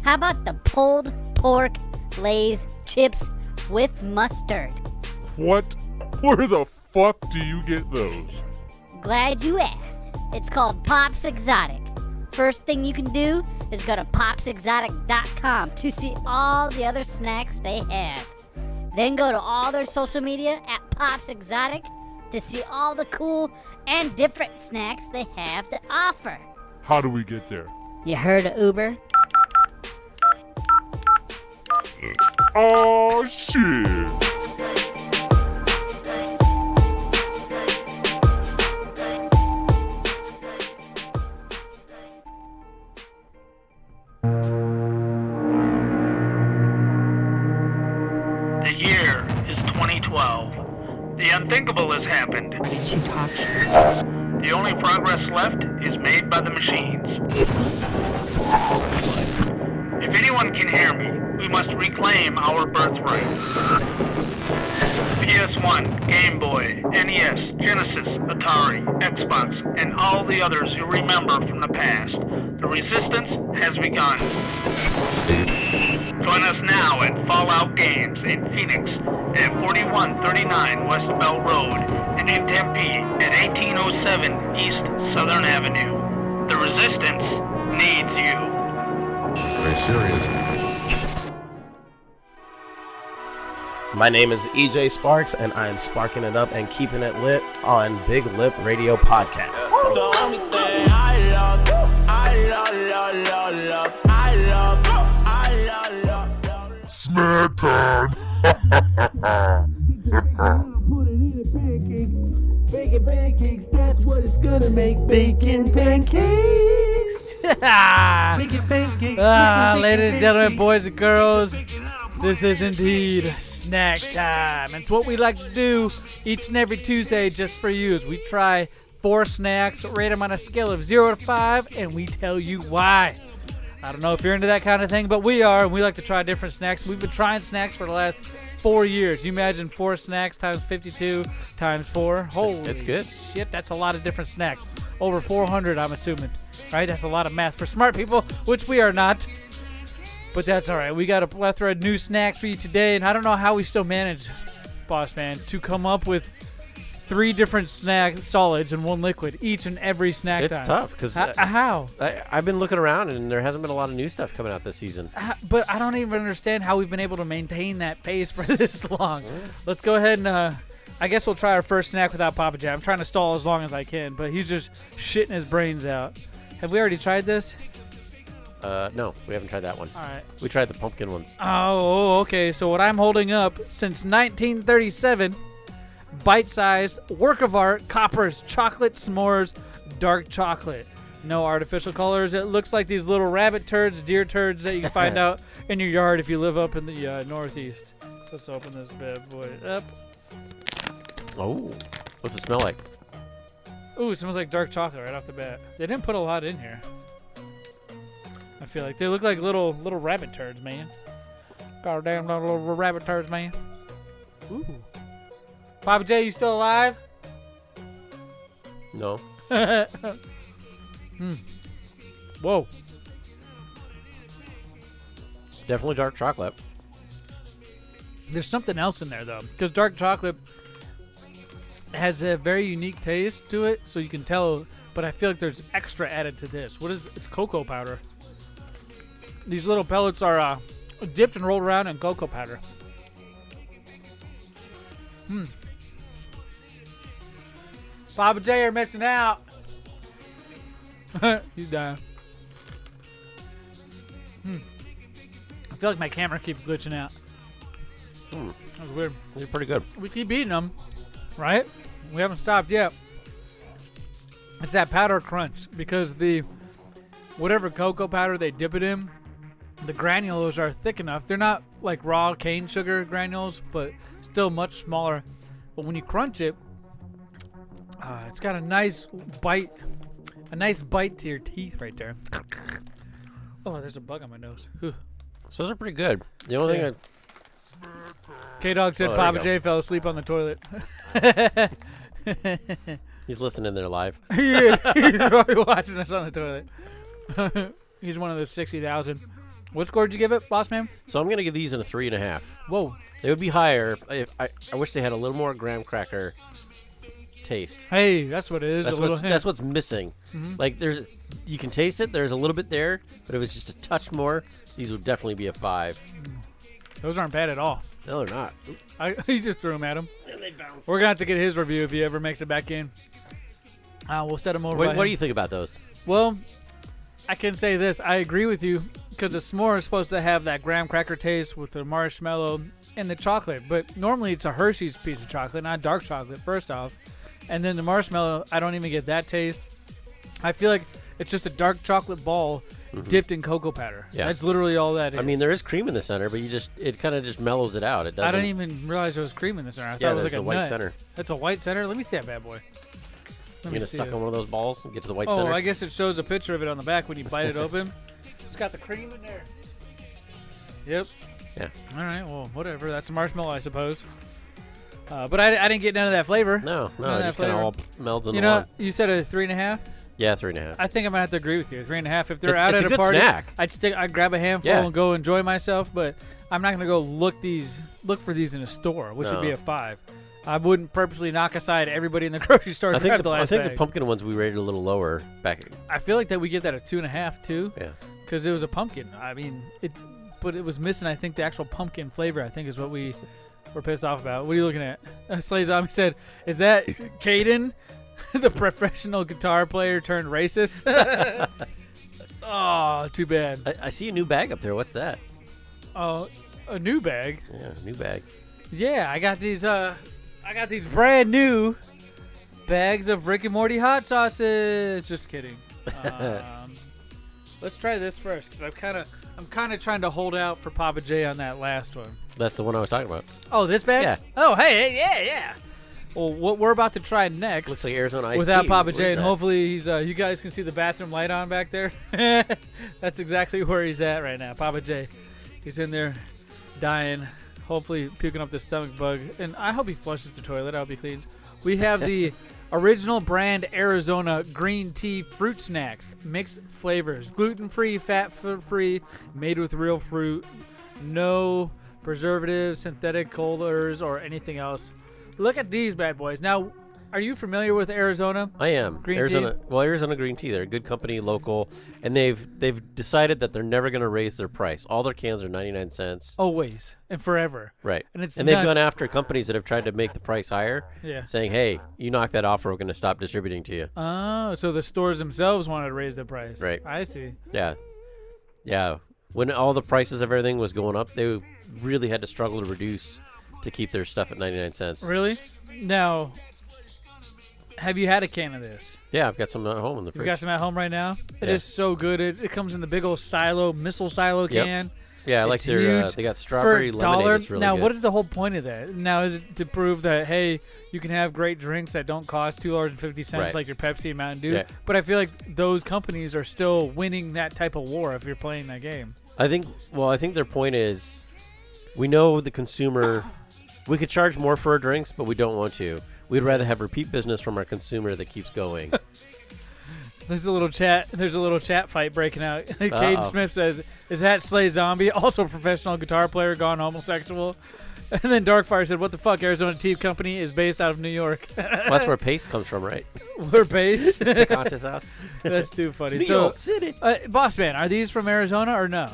How about the pulled pork Lay's chips with mustard? What? Where the fuck do you get those? Glad you asked. It's called Pops Exotic. First thing you can do is go to popsexotic.com to see all the other snacks they have. Then go to all their social media at Pops Exotic to see all the cool and different snacks they have to offer. How do we get there? You heard of Uber? Oh, shit. The year is 2012. The The unthinkable has happened. The only progress left is made by the machines. If anyone can hear me, we must reclaim our birthright. PS1, Game Boy, NES, Genesis, Atari, Xbox, and all the others you remember from the past. The resistance has begun. Join us now at Fallout Games in Phoenix at 4139 West Bell Road and in Tempe at 1807 East Southern Avenue. The resistance needs you. Very serious. My name is EJ Sparks, and I am sparking it up and keeping it lit on Big Lip Radio Podcast. The only thing I love, Snack time. Bacon pancakes, that's what it's gonna make. Bacon pancakes. Bacon pancakes. Ladies and gentlemen, boys and girls, this is indeed snack time. It's what we like to do each and every Tuesday just for you as we try 4 snacks, rate them on a scale of 0 to 5, and we tell you why. I don't know if you're into that kind of thing, but we are, and we like to try different snacks. We've been trying snacks for the last 4 years. You imagine 4 snacks times 52 times 4. Holy That's good. shit, that's a lot of different snacks. Over 400, I'm assuming. Right? That's a lot of math for smart people, which we are not. But that's all right. We got a plethora of new snacks for you today, and I don't know how we still manage, Boss Man, to come up with 3 different snack solids and 1 liquid each and every snack It's time. tough because how? I've been looking around and there hasn't been a lot of new stuff coming out this season. But I don't even understand how we've been able to maintain that pace for this long. Let's go ahead and I guess we'll try our first snack without Papa J. I'm trying to stall as long as I can, but he's just shitting his brains out. Have we already tried this? No, we haven't tried that one. All right. We tried the pumpkin ones. Oh, okay. So what I'm holding up since 1937, bite-sized, work of art, Copper's chocolate s'mores, dark chocolate. No artificial colors. It looks like these little rabbit turds, deer turds that you can find out in your yard if you live up in the Northeast. Let's open this bad boy up. Oh, what's it smell like? Ooh, it smells like dark chocolate right off the bat. They didn't put a lot in here. I feel like they look like little rabbit turds, man. Goddamn little rabbit turds, man. Ooh. Papa J, you still alive? No. Whoa. Definitely dark chocolate. There's something else in there, though, because dark chocolate has a very unique taste to it, so you can tell, but I feel like there's extra added to this. What is it? It's cocoa powder. These little pellets are dipped and rolled around in cocoa powder. Papa J, you're missing out. He's dying. I feel like my camera keeps glitching out. That's weird. They're pretty good. We keep eating them, right? We haven't stopped yet. It's that powder crunch because the whatever cocoa powder they dip it in, the granules are thick enough. They're not like raw cane sugar granules, but still much smaller. But when you crunch it, it's got a nice bite to your teeth right there. Oh, there's a bug on my nose. Whew. So those are pretty good. The only thing K-Dog said Papa J fell asleep on the toilet. He's listening there live. He's probably watching us on the toilet. He's one of the 60,000. What score did you give it, Boss Man? So I'm going to give these in a 3.5. Whoa. They would be higher. I wish they had a little more graham cracker taste. Hey, that's what it is. That's what's missing. Mm-hmm. Like you can taste it. There's a little bit there, but if it's just a touch more, these would definitely be a 5. Those aren't bad at all. No, they're not. He just threw them at him. We're gonna have to get his review if he ever makes it back in. We'll set him over. What do you think about those? Well, I can say this. I agree with you because a s'more is supposed to have that graham cracker taste with the marshmallow and the chocolate. But normally it's a Hershey's piece of chocolate, not dark chocolate, first off. And then the marshmallow, I don't even get that taste. I feel like It's just a dark chocolate ball dipped in cocoa powder. Yeah. That's literally all that is. I mean, there is cream in the center, but it kind of just mellows it out. It doesn't. I didn't even realize there was cream in the center. I thought Yeah, it was like there's a a white nut. center. That's a white center? Let me see that bad boy. You're going to suck on one of those balls and get to the white center? Oh, I guess it shows a picture of it on the back when you bite it open. It's got the cream in there. Yep. Yeah. All right, well, whatever. That's a marshmallow, I suppose. But I didn't get none of that flavor. No, None of it that just kind of flavor. all melds in You the know, one. you said a 3.5? Yeah, 3.5. I think I'm gonna have to agree with you. 3.5. If they're It's- out it's at a good party, snack. I'd grab a handful Yeah. and go enjoy myself. But I'm not gonna go look for these in a store, which would be No. a 5. I wouldn't purposely knock aside everybody in the grocery store. I And think grab the last the bag. pumpkin ones we rated a little lower back. I feel like that we give that a 2.5 too. Yeah. Because it was a pumpkin. I mean, but it was missing. I think the actual pumpkin flavor. I think is what we were pissed off about. What are you looking at? Slay Zombie said, "Is that Caden, the professional guitar player turned racist?" Oh, too bad. I see a new bag up there. What's that? Oh, a new bag. Yeah, new bag. Yeah, I got these brand new bags of Rick and Morty hot sauces. Just kidding. Let's try this first because I'm kind of trying to hold out for Papa J on that last one. That's the one I was talking about. Oh, this bag? Yeah. Oh, hey, yeah. Well, what we're about to try next Looks like Arizona iced without tea. Papa What J, is and that? hopefully he's. You guys can see the bathroom light on back there. That's exactly where he's at right now, Papa J. He's in there, dying, hopefully puking up the stomach bug, and I hope he flushes the toilet. I hope he cleans. We have the original brand Arizona green tea fruit snacks, mixed flavors, gluten-free, fat-free, made with real fruit, no preservatives, synthetic colors, or anything else. Look at these bad boys. Now, are you familiar with Arizona? I am. Green Arizona. tea? Well, Arizona Green Tea. They're a good company, local, and they've decided that they're never going to raise their price. All their cans are 99 cents. Always and forever. Right. And it's they've nuts. gone after companies that have tried to make the price higher. Yeah. Saying, "Hey, you knock that off, or we're going to stop distributing to you." Oh, so the stores themselves wanted to raise the price. Right. I see. Yeah. Yeah. When all the prices of everything was going up, they really had to struggle to reduce to keep their stuff at 99 cents. Really? Now, have you had a can of this? Yeah, I've got some at home in the You fridge. got some at home right now? It Yeah. is so good. It comes in the big old missile silo Yep. can. Yeah, I like It's their. huge. They got For strawberry $1. lemonade. It's really now, good. what is the whole point of that? Now, is it to prove that, hey, you can have great drinks that don't cost $2.50 Right. like your Pepsi and Mountain Dew? Yeah. But I feel like those companies are still winning that type of war if you're playing that game. I think their point is, we know the consumer. We could charge more for our drinks, but we don't want to. We'd rather have repeat business from our consumer that keeps going. There's a little chat fight breaking out. Caden Uh-oh. Smith says, "Is that Slay Zombie, also a professional guitar player gone homosexual?" And then Darkfire said, "What the fuck? Arizona Tea Company is based out of New York." Well, that's where Pace comes from, right? We're based. Conscious house. That's too funny. New so, York City. Boss Man, are these from Arizona or no?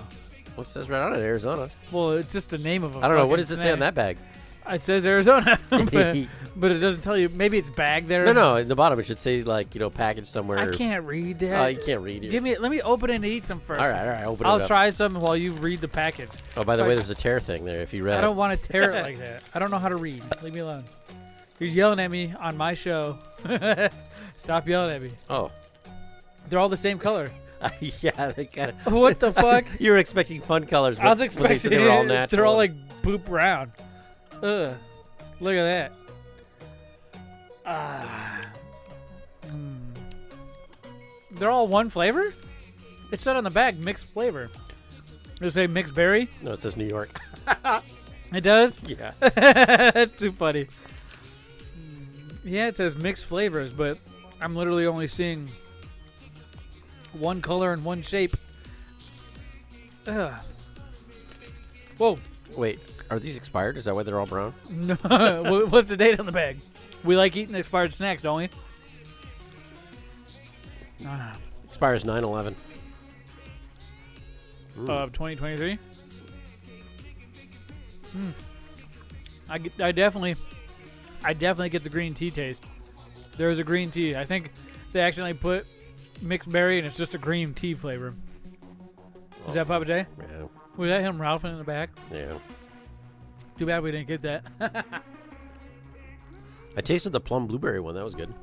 Well, it says right on it, Arizona. Well, it's just the name of a I don't know. What fucking does it say on snack. that bag? It says Arizona, but it doesn't tell you. Maybe it's bagged there. No, in the bottom it should say packaged somewhere. I can't read that. Oh, you can't read it. Let me open it and eat some first. All right, open it I'll up. try some while you read the package. Oh, by the Like- way, there's a tear thing there. If you read, I don't want to tear it like that. I don't know how to read. Leave me alone. You're yelling at me on my show. Stop yelling at me. Oh. They're all the same color. Yeah, they kind of. What the fuck? You were expecting fun colors. I was but when they said expecting they were all natural. They're all like boop brown. Ugh. Look at that. They're all one flavor? It said on the bag mixed flavor. Does it say mixed berry? No, it says New York. It does? Yeah. That's too funny. Yeah, it says mixed flavors, but I'm literally only seeing one color and one shape. Ugh. Whoa. Wait, are these expired? Is that why they're all brown? No. What's the date on the bag? We like eating expired snacks, don't we? Expires 9/11. Of 2023. I definitely get the green tea taste. There is a green tea. I think they accidentally put mixed berry and it's just a green tea flavor. Is that Papa J? Yeah. Was that him ralphing in the back? Yeah. Too bad we didn't get that. I tasted the plum blueberry one. That was good.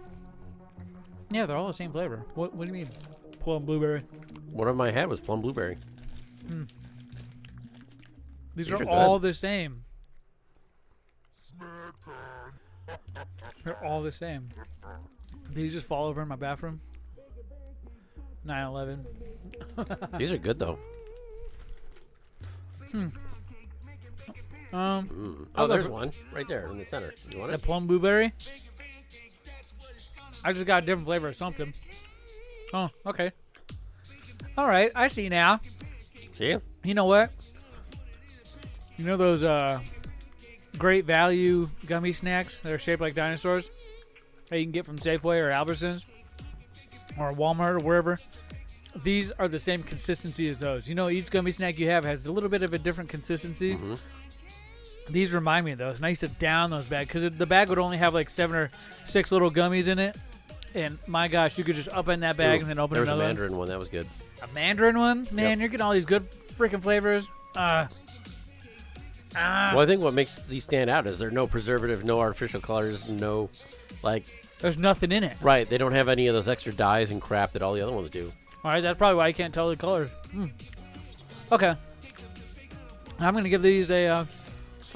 Yeah, they're all the same flavor. What do you mean? Plum blueberry. One of my had was plum blueberry. These are are all good. the same. They're all the same. These just fall over in my bathroom. 9/11. These are good though. I'll go there's for- one right there in the center. You want The it? plum blueberry. I just got a different flavor of something. Oh, okay. All right, I see now. See? You know what? You know those great value gummy snacks that are shaped like dinosaurs that you can get from Safeway or Albertsons or Walmart or wherever? These are the same consistency as those. You know, each gummy snack you have has a little bit of a different consistency. These remind me of those. And I used to down those bags because the bag would only have like 7 or 6 little gummies in it. And my gosh, you could just upend that bag and then open there was another a one. mandarin one. That was good. A mandarin one? Man, you're getting all these good freaking flavors. Well, I think what makes these stand out is there are no preservative, no artificial colors, no, like... There's nothing in it. Right. They don't have any of those extra dyes and crap that all the other ones do. All right, that's probably why I can't tell the colors. Okay. I'm going to give these a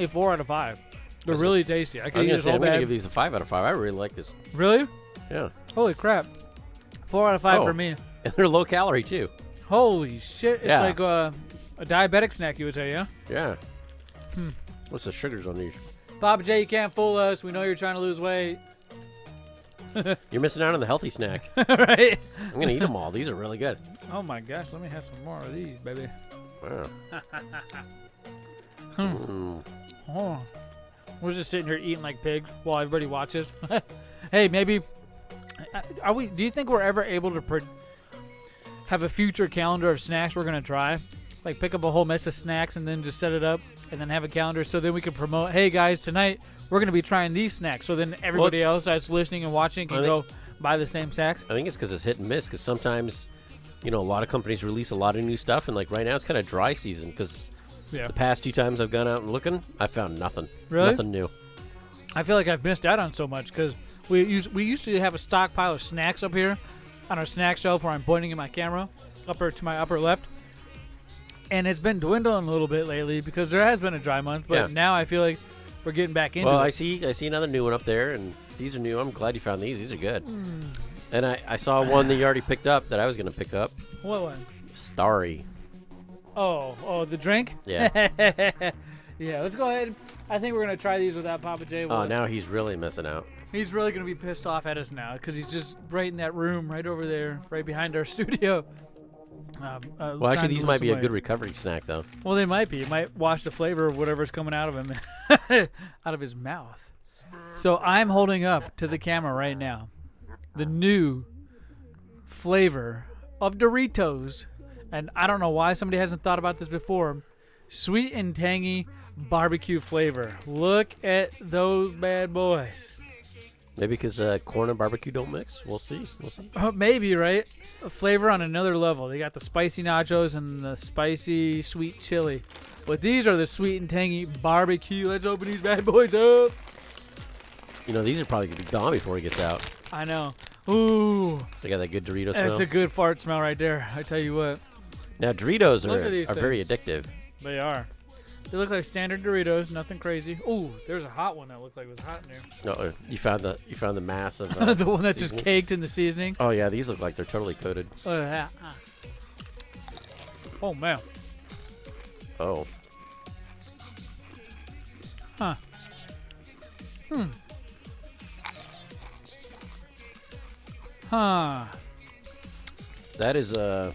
4 out of 5. They're really tasty. I I can was eat going to this say, whole I'm going to bag. give these a 5 out of 5. I really like this. Really? Yeah. Holy crap. 4 out of 5 Oh, for me. And they're low calorie, too. Holy shit. It's Yeah. like a diabetic snack, you would say, yeah? Yeah. What's the sugars on these? Papa J, you can't fool us. We know you're trying to lose weight. You're missing out on the healthy snack. Right? I'm going to eat them all. These are really good. Oh, my gosh. Let me have some more of these, baby. Wow. Oh. We're just sitting here eating like pigs while everybody watches. Hey, maybe... do you think we're ever able to have a future calendar of snacks we're going to try? Like pick up a whole mess of snacks and then just set it up and then have a calendar so then we can promote, hey guys, tonight we're going to be trying these snacks. So then everybody else that's listening and watching can go buy the same snacks. I think it's because it's hit and miss because sometimes, you know, a lot of companies release a lot of new stuff and like right now it's kind of dry season because the past 2 times I've gone out and looking, I found nothing. Really? Nothing new. I feel like I've missed out on so much because we used to have a stockpile of snacks up here on our snack shelf where I'm pointing in my camera to my upper left. And it's been dwindling a little bit lately because there has been a dry month, but now I feel like we're getting back into it. Well, I see another new one up there, and these are new. I'm glad you found these. These are good. And I saw one that you already picked up that I was going to pick up. What one? Starry. Oh, the drink? Yeah. Yeah, let's go ahead. I think we're going to try these without Papa J. Oh, now he's really missing out. He's really going to be pissed off at us now because he's just right in that room right over there, right behind our studio. Well, actually, these might be a good recovery snack, though. Well, they might be. It might wash the flavor of whatever's coming out of him, out of his mouth. So I'm holding up to the camera right now the new flavor of Doritos. And I don't know why somebody hasn't thought about this before. Sweet and tangy barbecue flavor. Look at those bad boys. Maybe because corn and barbecue don't mix. We'll see. Maybe, right? A flavor on another level. They got the spicy nachos and the spicy sweet chili. But these are the sweet and tangy barbecue. Let's open these bad boys up. You know, these are probably going to be gone before he gets out. I know. Ooh. They got that good Dorito smell. That's a good fart smell right there. I tell you what. Now, Doritos Look at these are very things. addictive. They are. They look like standard Doritos, nothing crazy. Ooh, there's a hot one that looked like it was hot in there. No, you found the mass of the one that's seasoning? just caked in the seasoning. Oh yeah, these look like they're totally coated. Look at that. Oh man. Oh. Huh. Huh. That is I'll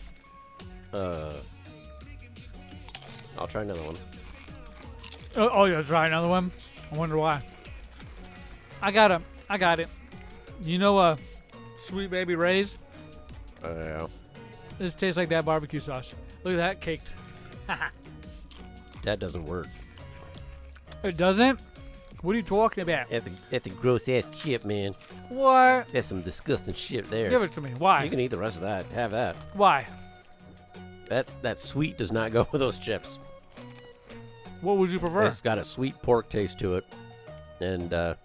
try another one. Oh, you'll try another one? I wonder why. I got it. You know Sweet Baby Ray's? Yeah. This tastes like that barbecue sauce. Look at that caked. That doesn't work. It doesn't? What are you talking about? That's a gross ass chip, man. What? That's some disgusting shit there. Give it to me. Why? You can eat the rest of that. Have that. Why? That sweet does not go with those chips. What would you prefer? It's got a sweet pork taste to it, and I'd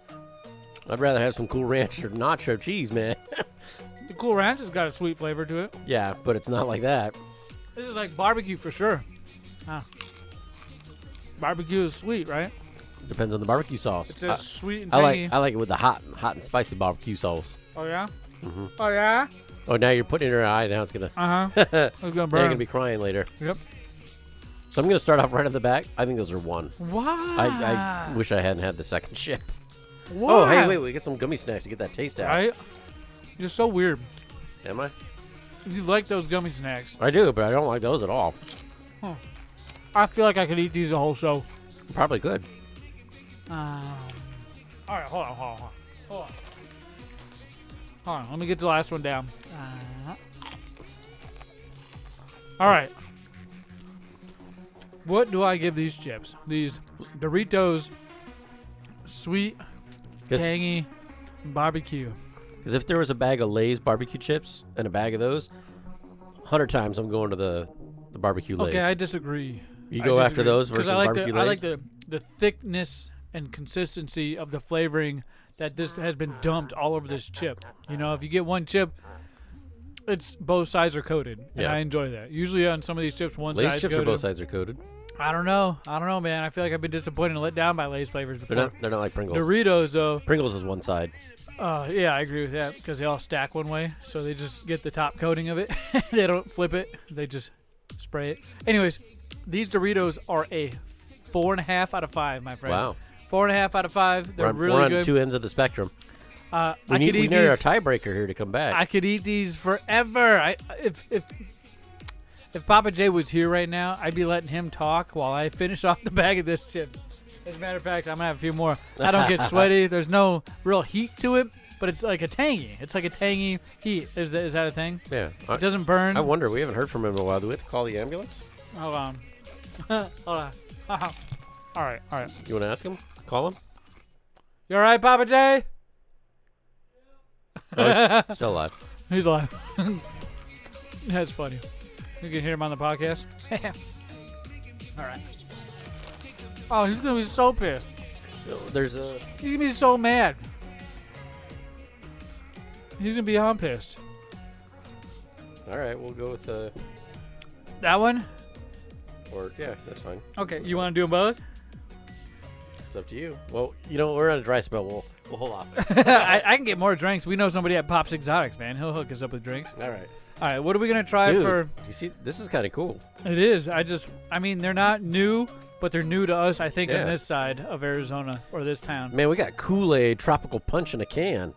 rather have some Cool Ranch or nacho cheese, man. Cool Ranch has got a sweet flavor to it. Yeah, but it's not like that. This is like barbecue for sure. Barbecue is sweet, right? Depends on the barbecue sauce. It says sweet and I tangy. like it with the hot and spicy barbecue sauce. Oh yeah. Mm-hmm. Oh yeah. Oh, now you're putting it in your eye. Now it's gonna. It's gonna burn. Now you're gonna be crying later. Yep. So I'm gonna start off right at the back. I think those are one. Why? I wish I hadn't had the second chip. Why? Oh, hey, wait, we get some gummy snacks to get that taste out. Right? You're so weird. Am I? You like those gummy snacks? I do, but I don't like those at all. Huh. I feel like I could eat these the whole show. Probably could. All right, hold on. Let me get the last one down. All right. What do I give these chips? These Doritos, sweet, tangy, barbecue. Because if there was a bag of Lay's barbecue chips and a bag of those, 100 times I'm going to the barbecue Lay's. Okay, I disagree. You go after those versus barbecue Lay's? I like the thickness and consistency of the flavoring that this has been dumped all over this chip. You know, if you get one chip, it's both sides are coated, and I enjoy that. Usually on some of these chips, one side's Lay's chips coated. are both sides are coated. I don't know, man. I feel like I've been disappointed and let down by Lay's flavors before. They're not like Pringles. Doritos, though. Pringles is one side. Yeah, I agree with that because they all stack one way, so they just get the top coating of it. They don't flip it; they just spray it. Anyways, these Doritos are a 4.5 out of 5, my friend. Wow, 4.5 out of 5. They're really good. We're on two ends of the spectrum. We need our tiebreaker here to come back. I could eat these forever. If Papa J was here right now, I'd be letting him talk while I finish off the bag of this chip. As a matter of fact, I'm going to have a few more. I don't get sweaty. There's no real heat to it, but it's like a tangy. It's like a tangy heat. Is that a thing? Yeah. It doesn't burn. I wonder. We haven't heard from him in a while. Do we have to call the ambulance? Hold on. Hold on. All right. You want to ask him? Call him? You all right, Papa J? Oh, he's still alive. He's alive. That's funny. You can hear him on the podcast. All right. Oh, he's gonna be so pissed. He's gonna be so mad. He's gonna be pissed. All right, we'll go with that one. Or yeah, that's fine. Okay, you want to do them both? It's up to you. Well, we're on a dry spell. We'll hold off. I can get more drinks. We know somebody at Pops Exotics, man. He'll hook us up with drinks. All right. All right, what are we gonna try for? You see, this is kind of cool. It is. I mean, they're not new, but they're new to us. I think on this side of Arizona or this town. Man, we got Kool-Aid Tropical Punch in a can.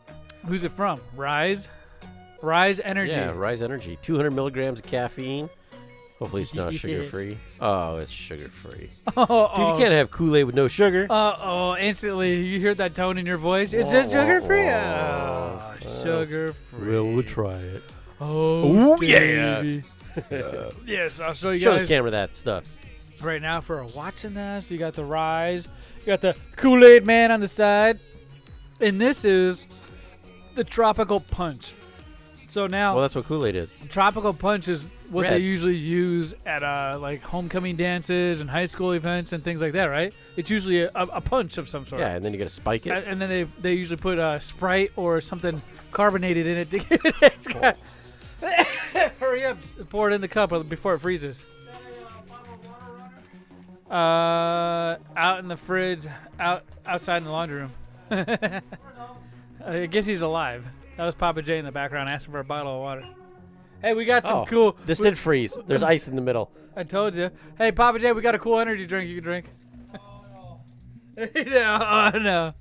Who's it from? Rise Energy. Yeah, Rise Energy. 200 milligrams of caffeine. Hopefully it's not sugar-free. Oh, it's sugar-free. Dude, you can't have Kool-Aid with no sugar. Instantly you hear that tone in your voice. It's just sugar-free. Sugar-free. We'll try it. Oh, yeah. Yes, I'll show you Show guys. the camera that stuff. Right now for watching this, you got the Rise. You got the Kool-Aid Man on the side. And this is the Tropical Punch. So now, well, that's what Kool-Aid is. Tropical Punch is what Red. they usually use at like homecoming dances and high school events and things like that, right? It's usually a punch of some sort. Yeah, and then you got to spike it. And then they usually put Sprite or something carbonated in it to get it. Hurry up, pour it in the cup before it freezes. Out in the fridge, outside in the laundry room. I guess he's alive. That was Papa J in the background asking for a bottle of water. Hey, we got some cool. This did freeze. There's ice in the middle. I told you. Hey, Papa J, we got a cool energy drink you can drink. Oh no.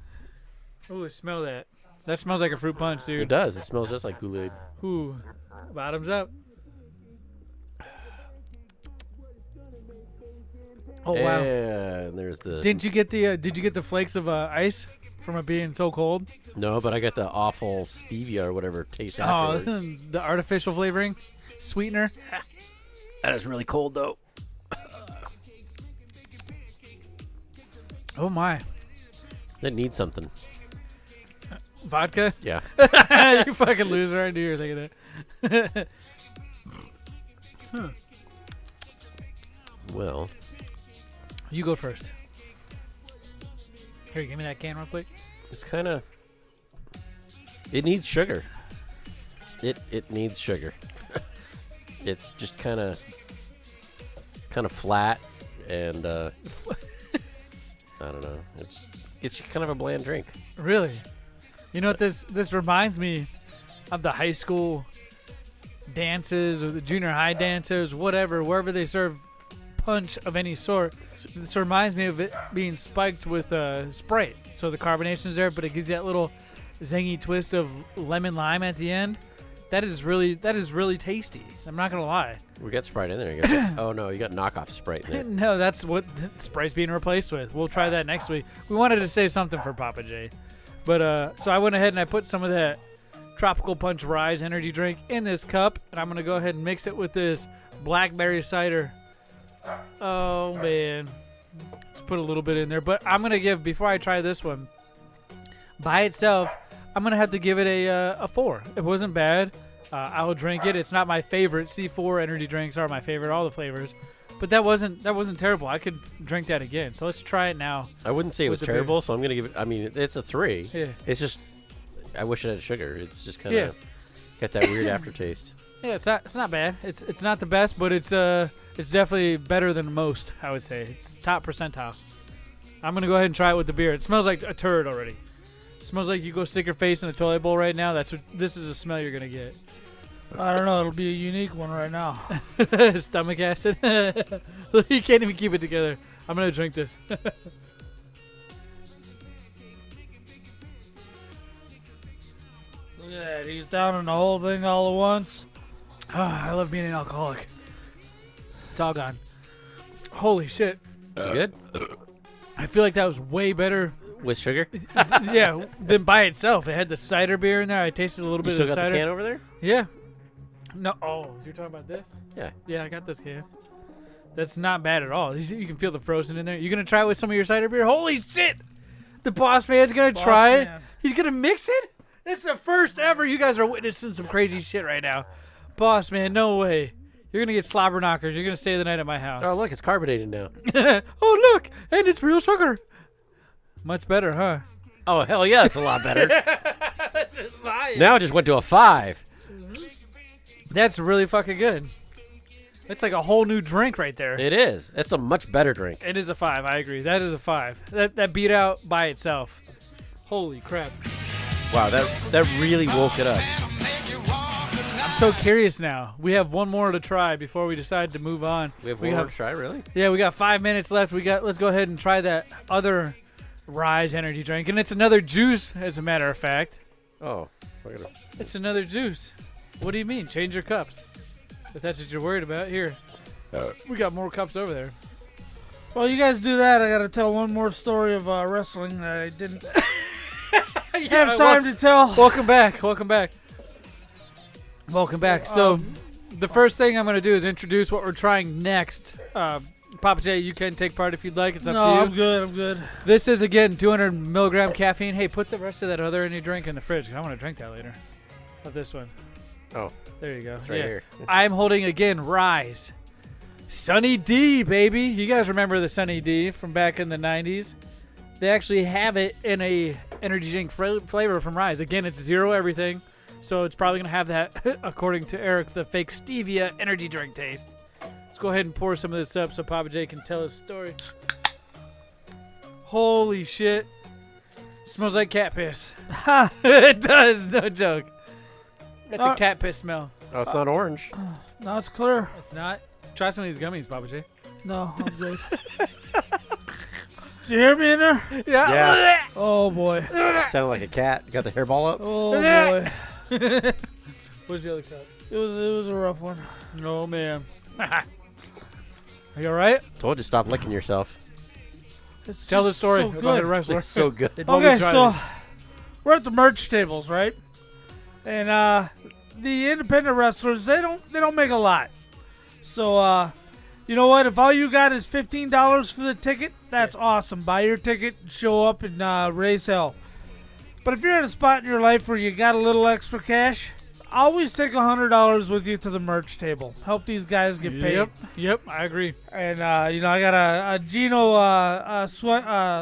Ooh, smell that. That smells like a fruit punch, dude. It does. It smells just like Kool-Aid. Ooh, bottoms up. Oh wow. And there's the. Did you get the flakes of ice from it being so cold? No, but I got the awful stevia or whatever taste afterwards. The artificial flavoring, sweetener. That is really cold though. Oh my. That needs something. Vodka? Yeah. You fucking loser. I knew you were thinking that. Well. You go first. Here, give me that can real quick. It's kind of... It needs sugar. It needs sugar. It's just kind of flat, and I don't know. It's kind of a bland drink. Really? You know what this reminds me of? The high school dances or the junior high dances, whatever, wherever they serve punch of any sort. This reminds me of it being spiked with Sprite. So the carbonation is there, but it gives you that little zingy twist of lemon lime at the end. That is really tasty. I'm not gonna lie. We got Sprite in there. Oh no, you got knockoff Sprite in there. No, that's what Sprite's being replaced with. We'll try that next week. We wanted to save something for Papa J, but so I went ahead and I put some of that Tropical Punch Rise energy drink in this cup, and I'm gonna go ahead and mix it with this blackberry cider. Oh man, just put a little bit in there. But I'm gonna give, before I try this one by itself, I'm gonna have to give it a 4. It wasn't bad. I will drink it. It's not my favorite. C4 energy drinks are my favorite, all the flavors. But that wasn't terrible. I could drink that again. So let's try it now. I wouldn't say it was terrible, so I'm gonna give it. I mean, it's a 3. Yeah. It's just, I wish it had sugar. It's just kind of got that weird aftertaste. Yeah, it's not bad. It's not the best, but it's definitely better than most. I would say it's top percentile. I'm gonna go ahead and try it with the beer. It smells like a turd already. It smells like you go stick your face in a toilet bowl right now. This is the smell you're gonna get. I don't know. It'll be a unique one right now. Stomach acid. You can't even keep it together. I'm gonna drink this. Look at that. He's down in the whole thing all at once. I love being an alcoholic. It's all gone. Holy shit. Is it good? I feel like that was way better. With sugar? Yeah, than by itself. It had the cider beer in there. I tasted a little bit of the cider. You still got the can over there? Yeah. No. Oh, you're talking about this? Yeah. Yeah, I got this can. That's not bad at all. You can feel the frozen in there. You gonna try it with some of your cider beer? Holy shit! The boss man's gonna try it. He's gonna mix it? This is the first ever. You guys are witnessing some crazy shit right now. Boss man, no way. You're gonna get slobber knockers. You're gonna stay the night at my house. Oh look, it's carbonated now. Oh look, and it's real sugar. Much better, huh? Oh hell yeah, it's a lot better. That's lying. Now it just went to a 5. That's really fucking good. It's like a whole new drink right there. It is. It's a much better drink. It is a 5. I agree. That is a 5. That beat out by itself. Holy crap! Wow, that really woke it up. I'm so curious now. We have one more to try before we decide to move on. We have one more to try, really? Yeah, we got 5 minutes left. Let's go ahead and try that other Rise energy drink, and it's another juice, as a matter of fact. Oh, it's another juice. What do you mean? Change your cups. If that's what you're worried about, here. We got more cups over there. Well, you guys do that. I got to tell one more story of wrestling that I didn't have time to tell. Welcome back. Welcome back. Welcome back. So, the first thing I'm going to do is introduce what we're trying next. Papa J, you can take part if you'd like. It's up to you. I'm good. I'm good. This is, again, 200 milligram caffeine. Hey, put the rest of that other energy drink in the fridge, 'cause I want to drink that later. Of this one. Oh. There you go. It's right here. I'm holding, again, Rise. Sunny D, baby. You guys remember the Sunny D from back in the 90s? They actually have it in a energy drink flavor from Rise. Again, it's 0 everything, so it's probably going to have that, according to Eric, the fake stevia energy drink taste. Let's go ahead and pour some of this up so Papa J can tell his story. Holy shit. Smells like cat piss. It does, no joke. That's a cat piss smell. Oh, it's not orange. No, it's clear. It's not? Try some of these gummies, Papa J. No, I'm good. Did you hear me in there? Yeah. Oh, boy. Sounded like a cat. You got the hairball up? Oh, boy. Where's the other cup? It was a rough one. Oh, man. Are you all right? Told you stop licking yourself. Tell the story so about good. the wrestler. It's so good. Okay, so we're at the merch tables, right? And the independent wrestlers, they don't make a lot. So you know what? If all you got is $15 for the ticket, that's awesome. Buy your ticket, show up, and raise hell. But if you're at a spot in your life where you got a little extra cash, always take $100 with you to the merch table. Help these guys get paid. Yep, I agree. And I got a Gino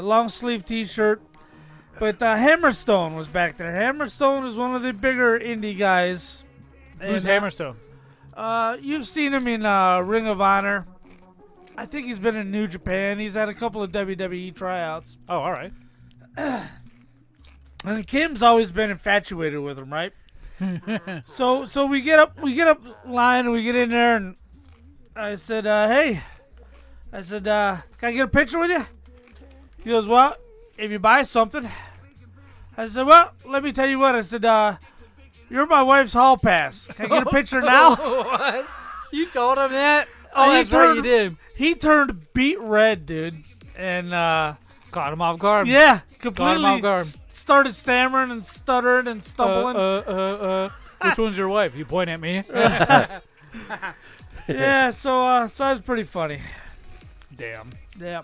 long sleeve T-shirt, but Hammerstone was back there. Hammerstone is one of the bigger indie guys Who's And, Hammerstone? You've seen him in Ring of Honor. I think he's been in New Japan. He's had a couple of WWE tryouts. Oh, all right. And Kim's always been infatuated with him, right? So we get up line and we get in there and I said, hey. I said, can I get a picture with you? He goes, well, if you buy something. I said, well, let me tell you what. I said, you're my wife's hall pass. Can I get a picture now? What? You told him that? Oh, that's right, you did. He turned beet red, dude. And caught him off guard. Yeah, Caught him off completely guard. started stammering and stuttering and stumbling. Which one's your wife? You point at me. Yeah, so that was pretty funny. Damn. Yeah.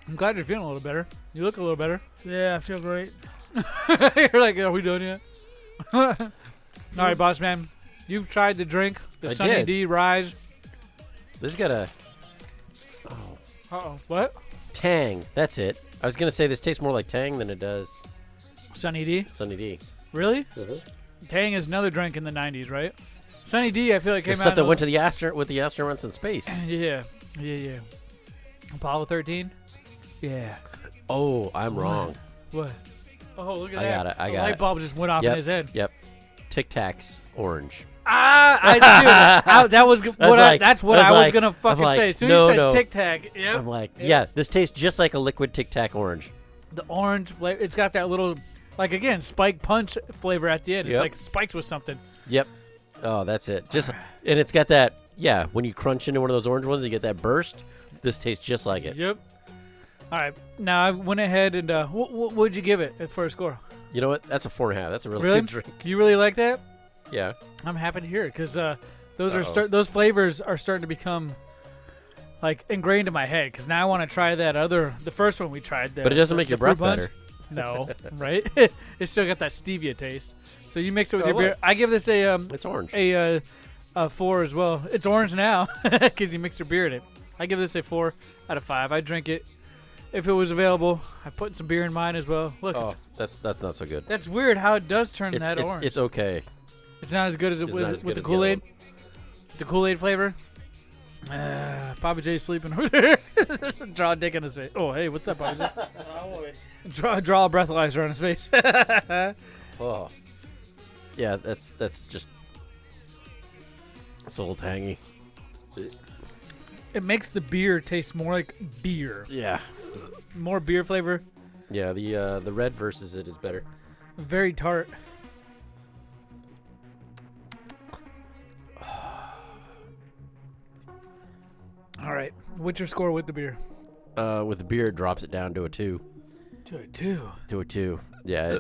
I'm glad you're feeling a little better. You look a little better. Yeah, I feel great. You're like, are we done yet? All right, boss man. You've tried the drink, the I Sunny did. D Rise. This has got a Uh-oh. What? Tang. That's it. I was gonna say this tastes more like Tang than it does Sunny D? Sunny D. Really? Mm-hmm. Tang is another drink in the 90s, right? Sunny D, I feel like The came stuff out that went to the with the astronauts in space. Yeah. Apollo 13? Yeah. Oh, I'm wrong. What? Oh, look at I that. got it. I The got light it. bulb just went off in his head. Yep. Tic Tacs orange. That was what that's what I was gonna fucking like, say. As soon as you said Tic Tac, yep. I'm like, yeah, this tastes just like a liquid Tic Tac orange. The orange flavor, it's got that little, like again, spike punch flavor at the end. It's Yep. like spiked with something. Yep. Oh, that's it. And it's got that. Yeah, when you crunch into one of those orange ones, you get that burst. This tastes just like it. Yep. All right. Now I went ahead and what would you give it for a score? You know what? That's a 4.5. That's a really Really? good drink. You really like that? Yeah. I'm happy to hear it because those flavors are starting to become like ingrained in my head. Because now I want to try the first one we tried. But it doesn't make your breath better. No, right? It's still got that stevia taste. So you mix it with your beer. I give this it's orange. A 4 as well. It's orange now because you mix your beer in it. I give this a 4 out of 5. I drink it if it was available. I put some beer in mine as well. Look, that's not so good. That's weird how it does turn that orange. It's okay. It's not as good as with the Kool-Aid. The Kool-Aid flavor. Papa J's sleeping over there. Draw a dick on his face. Oh, hey, what's up, Papa J? Draw a breathalyzer on his face. Oh. Yeah, that's just. It's a little tangy. It makes the beer taste more like beer. Yeah. More beer flavor. Yeah, the red versus it is better. Very tart. All right. What's your score with the beer? With the beer, it drops it down to a 2. To a 2? To a 2. Yeah.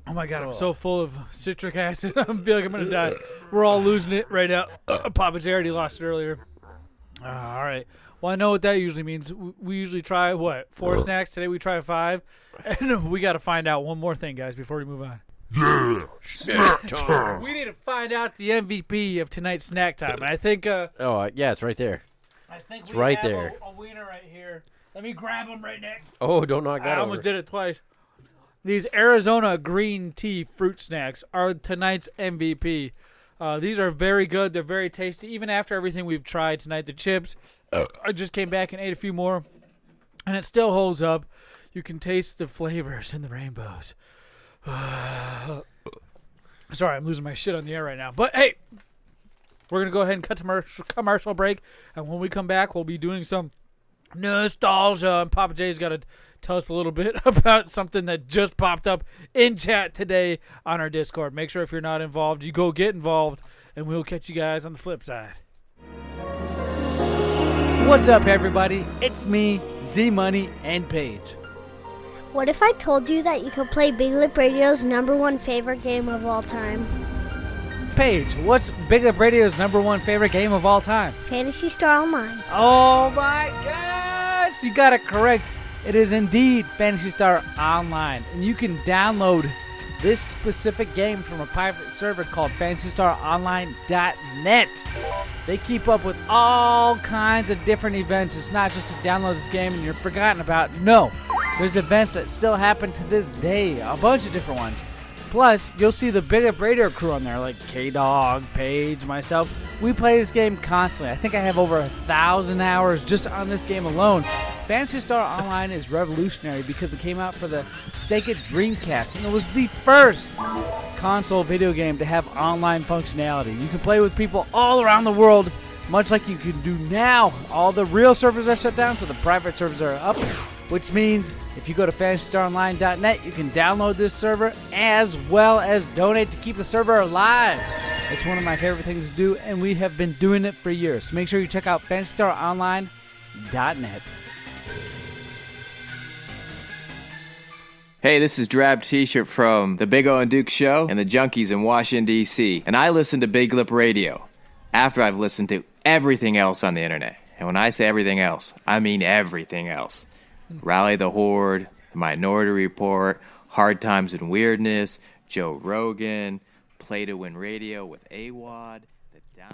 Oh my God, I'm so full of citric acid. I feel like I'm going to die. We're all losing it right now. Papa J already lost it earlier. All right. Well, I know what that usually means. We usually try, 4 snacks? Today we try 5. And we got to find out one more thing, guys, before we move on. Yeah, snack time. We need to find out the MVP of tonight's snack time. And I think... yeah, it's right there. I think it's we right have there. A wiener right here. Let me grab him right now. Oh, don't knock that I over. almost did it twice. These Arizona green tea fruit snacks are tonight's MVP. These are very good. They're very tasty. Even after everything we've tried tonight, the chips, I just came back and ate a few more, and it still holds up. You can taste the flavors and the rainbows. Sorry, I'm losing my shit on the air right now. But, hey, we're going to go ahead and cut to commercial break, and when we come back, we'll be doing some nostalgia, and Papa J's got to tell us a little bit about something that just popped up in chat today on our Discord. Make sure if you're not involved, you go get involved, and we'll catch you guys on the flip side. What's up, everybody? It's me, Z-Money, and Paige. What if I told you that you could play Big Lip Radio's #1 favorite game of all time? Paige, what's Big Lip Radio's #1 favorite game of all time? Phantasy Star Online. Oh my gosh, you got it correct. It is indeed Phantasy Star Online, and you can download this specific game from a private server called FantasyStarOnline.net. They keep up with all kinds of different events. It's not just to download this game and you're forgotten about. No, there's events that still happen to this day, a bunch of different ones. Plus, you'll see the Big Up Radio crew on there, like K-Dog, Paige, myself. We play this game constantly. I think I have over 1,000 hours just on this game alone. Phantasy Star Online is revolutionary because it came out for the Sega Dreamcast, and it was the first console video game to have online functionality. You can play with people all around the world, much like you can do now. All the real servers are shut down, so the private servers are up, which means if you go to fantasystaronline.net, you can download this server as well as donate to keep the server alive. It's one of my favorite things to do, and we have been doing it for years. So make sure you check out fantasystaronline.net. Hey, this is Drab T-shirt from the Big O and Duke Show and the Junkies in Washington, D.C. And I listen to Big Lip Radio after I've listened to everything else on the internet. And when I say everything else, I mean everything else. Rally the Horde, The Minority Report, Hard Times and Weirdness, Joe Rogan, Play to Win Radio with AWOD, The Down...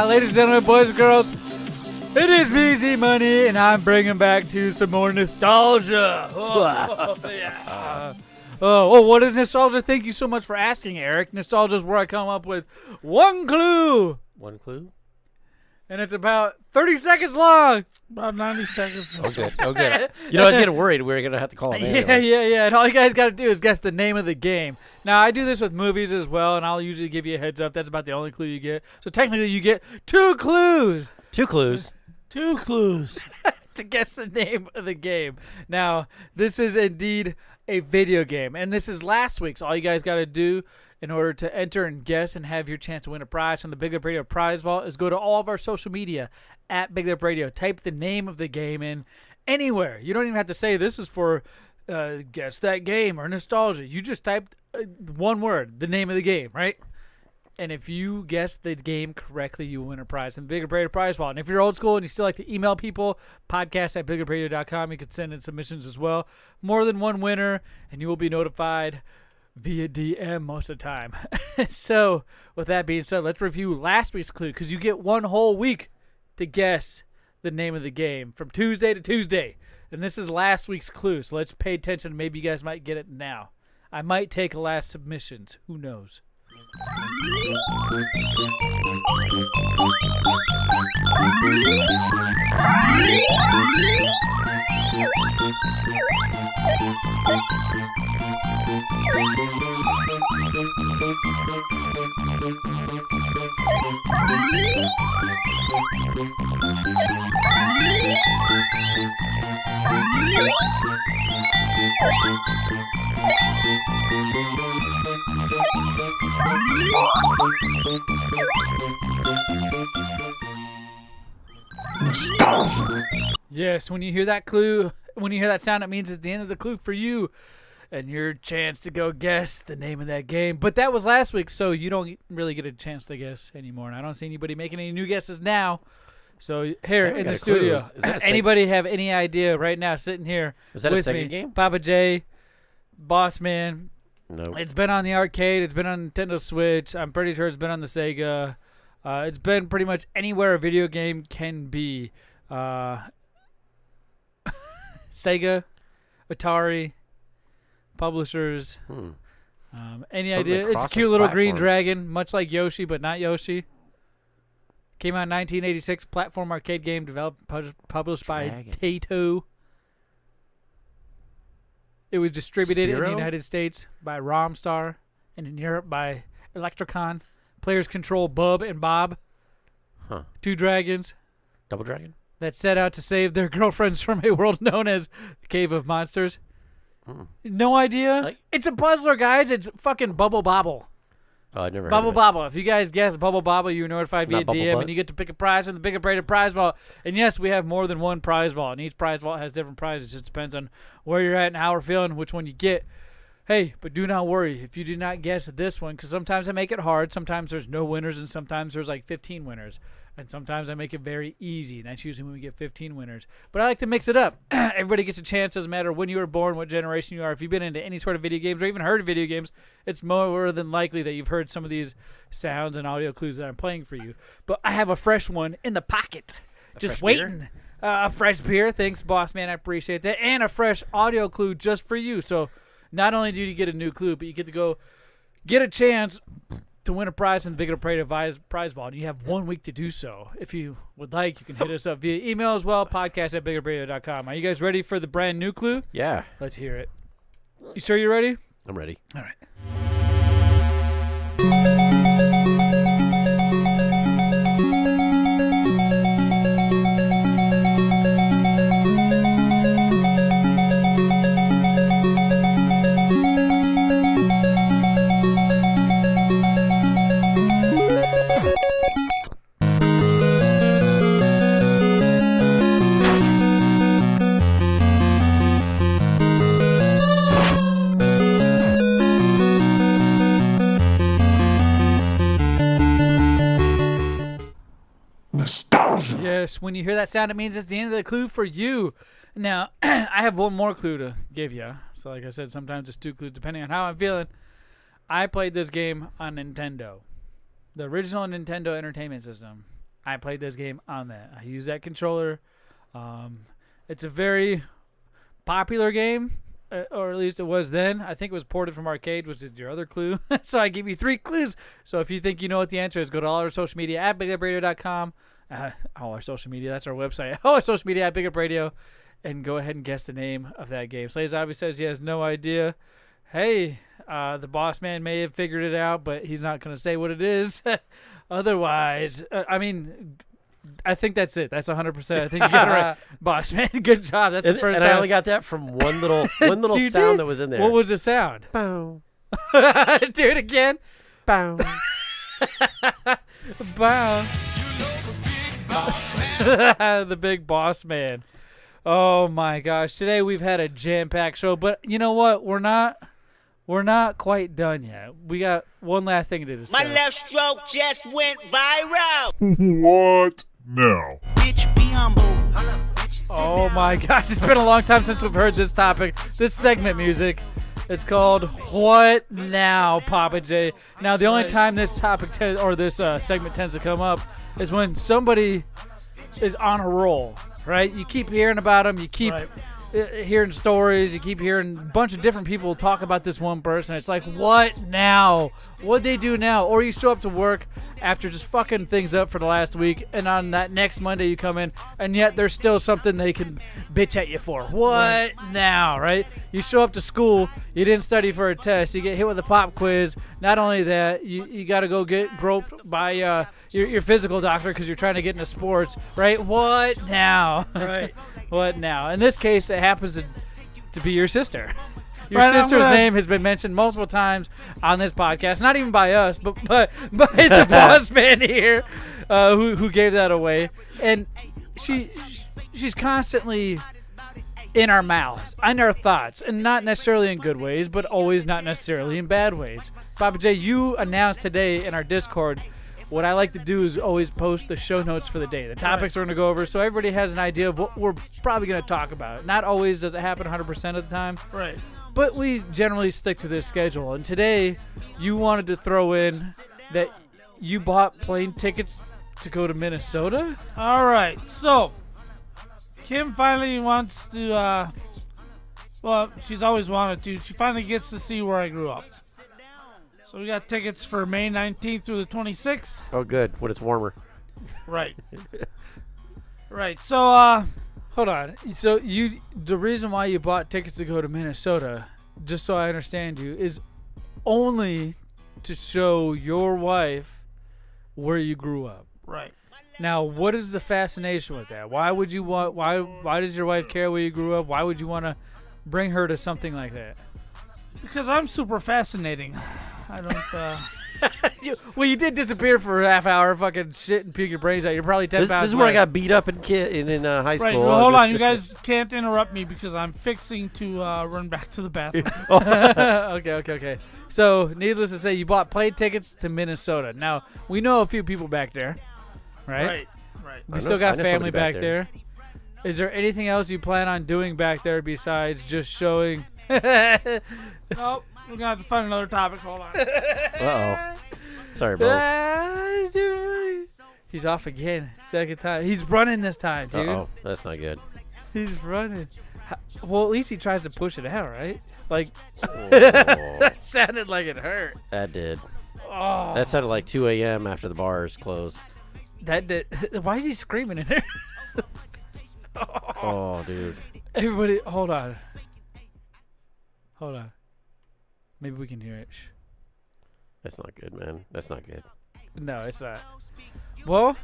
Ladies and gentlemen, boys and girls, it is me, Z Money, and I'm bringing back to some more nostalgia. Yeah. What is nostalgia? Thank you so much for asking, Eric. Nostalgia is where I come up with one clue. One clue? And it's about 30 seconds long. About 90 seconds. Okay. You know, I was getting worried we were going to have to call him anyways. Yeah. And all you guys got to do is guess the name of the game. Now, I do this with movies as well, and I'll usually give you a heads up. That's about the only clue you get. So technically, you get 2 clues. 2 clues. 2 clues. To guess the name of the game. Now, this is indeed a video game, and this is last week's. All you guys got to do in order to enter and guess and have your chance to win a prize from the Big Lip Radio prize vault is go to all of our social media at Big Lip Radio. Type the name of the game in anywhere. You don't even have to say this is for guess that game or nostalgia. You just type one word, the name of the game, right? And if you guess the game correctly, you win a prize in the Big Lip Radio prize vault. And if you're old school and you still like to email people, podcast@BigLipRadio.com, you can send in submissions as well. More than one winner, and you will be notified via DM most of the time. So, with that being said, let's review last week's clue, because you get one whole week to guess the name of the game from Tuesday to Tuesday. And this is last week's clue, so let's pay attention. Maybe you guys might get it now. I might take last submissions. Who knows? Yes, when you hear that clue, when you hear that sound, it means it's the end of the clue for you and your chance to go guess the name of that game. But that was last week, so you don't really get a chance to guess anymore. And I don't see anybody making any new guesses now. So here in the studio, anybody have any idea right now sitting here is that with a Sega me? game? Papa J, Boss Man. No. It's been on the arcade. It's been on Nintendo Switch. I'm pretty sure it's been on the Sega. It's been pretty much anywhere a video game can be. Sega, Atari, publishers. Any idea? It's a cute little green dragon, much like Yoshi, but not Yoshi. Came out in 1986. Platform arcade game developed published by Taito. It was distributed in the United States by Romstar and in Europe by Electrocon. Players control Bub and Bob. Two dragons. Double dragon? That set out to save their girlfriends from a world known as the Cave of Monsters. No idea? It's a puzzler, guys. It's fucking Bubble Bobble. Oh, I never Bubble heard of Bobble. If you guys guess Bubble Bobble, you're notified via DM, and you get to pick a prize from the Big Lip prize vault. And yes, we have more than one prize vault, and each prize vault has different prizes. It just depends on where you're at and how we're feeling, which one you get. Hey, but do not worry if you do not guess this one, because sometimes I make it hard. Sometimes there's no winners, and sometimes there's like 15 winners. And sometimes I make it very easy, and that's usually when we get 15 winners. But I like to mix it up. Everybody gets a chance. Doesn't matter when you were born, what generation you are. If you've been into any sort of video games or even heard of video games, it's more than likely that you've heard some of these sounds and audio clues that I'm playing for you. But I have a fresh one in the pocket, just waiting. A fresh beer. Thanks, boss man. I appreciate that. And a fresh audio clue just for you. So not only do you get a new clue, but you get to go get a chance to win a prize in the BigLipRadio prize vault. You have 1 week to do so. If you would like, you can hit us up via email as well, podcast@BigLipRadio.com. Are you guys ready for the brand new clue? Yeah. Let's hear it. You sure you're ready? I'm ready. All right. Yes, when you hear that sound, it means it's the end of the clue for you. Now, I have one more clue to give you. So, like I said, sometimes it's 2 clues depending on how I'm feeling. I played this game on Nintendo, the original Nintendo Entertainment System. I played this game on that. I use that controller. It's a very popular game, or at least it was then. I think it was ported from arcade, which is your other clue. So I give you 3 clues. So if you think you know what the answer is, go to all our social media at BigLipRadio.com. All our social media, that's our website. All our social media at BigLipRadio, and go ahead and guess the name of that game. Slays obviously says he has no idea. Hey, the boss man may have figured it out, but he's not going to say what it is. Otherwise, I think that's it. That's 100%. I think you got it right. Boss man, good job. That's the first time. I only got that from one little sound that was in there. What was the sound? Bow. Do it again. Bow. Bow. The big boss man. Oh my gosh. Today we've had a jam-packed show, but you know what? We're not quite done yet. We got one last thing to discuss. My left stroke just went viral. What now? Bitch, be humble. Oh my gosh. It's been a long time since we've heard this topic, this segment music. It's called What Now, Papa J. Now, the only time this topic this segment tends to come up is when somebody is on a roll, right? You keep hearing about them. You keep hearing stories. You keep hearing a bunch of different people talk about this one person. It's like, what now? What'd they do now? Or you show up to work after just fucking things up for the last week, and on that next Monday you come in, and yet there's still something they can bitch at you for. What now, right? You show up to school, you didn't study for a test, you get hit with a pop quiz. Not only that, you got to go get groped by your physical doctor because you're trying to get into sports, right? What now? Right. What now? In this case, it happens to be your sister. Your sister's name has been mentioned multiple times on this podcast. Not even by us, but by the boss man here, who gave that away. And she's constantly in our mouths, in our thoughts, and not necessarily in good ways, but always not necessarily in bad ways. Papa J, you announced today in our Discord, what I like to do is always post the show notes for the day, the topics we're going to go over, so everybody has an idea of what we're probably going to talk about. Not always does it happen 100% of the time. Right. But we generally stick to this schedule. And today, you wanted to throw in that you bought plane tickets to go to Minnesota? All right. So, Kim finally wants to, well, she's always wanted to. She finally gets to see where I grew up. So we got tickets for May 19th through the 26th. Oh, good. When it's warmer. Right. Right. So, hold on. So the reason why you bought tickets to go to Minnesota, just so I understand you, is only to show your wife where you grew up. Right. Now, what is the fascination with that? Why would you want? Why does your wife care where you grew up? Why would you want to bring her to something like that? Because I'm super fascinating. I don't. You did disappear for a half hour, fucking shit and puke your brains out. You're probably 10 pounds. This is where I got beat up in high school. Right, well, hold on. You guys can't interrupt me because I'm fixing to run back to the bathroom. Okay. So, needless to say, you bought plane tickets to Minnesota. Now, we know a few people back there, right? Right. We still got family back there. Is there anything else you plan on doing back there besides just showing? Nope. We're going to have to find another topic. Hold on. Uh-oh. Sorry, bro. He's off again. Second time. He's running this time, dude. Uh-oh. That's not good. He's running. Well, at least he tries to push it out, right? Like, that sounded like it hurt. That did. Oh. That sounded like 2 a.m. after the bars closed. That did. Why is he screaming in there? Oh, dude. Everybody, hold on. Maybe we can hear it. Shh. That's not good, man. That's not good. No, it's not. Well,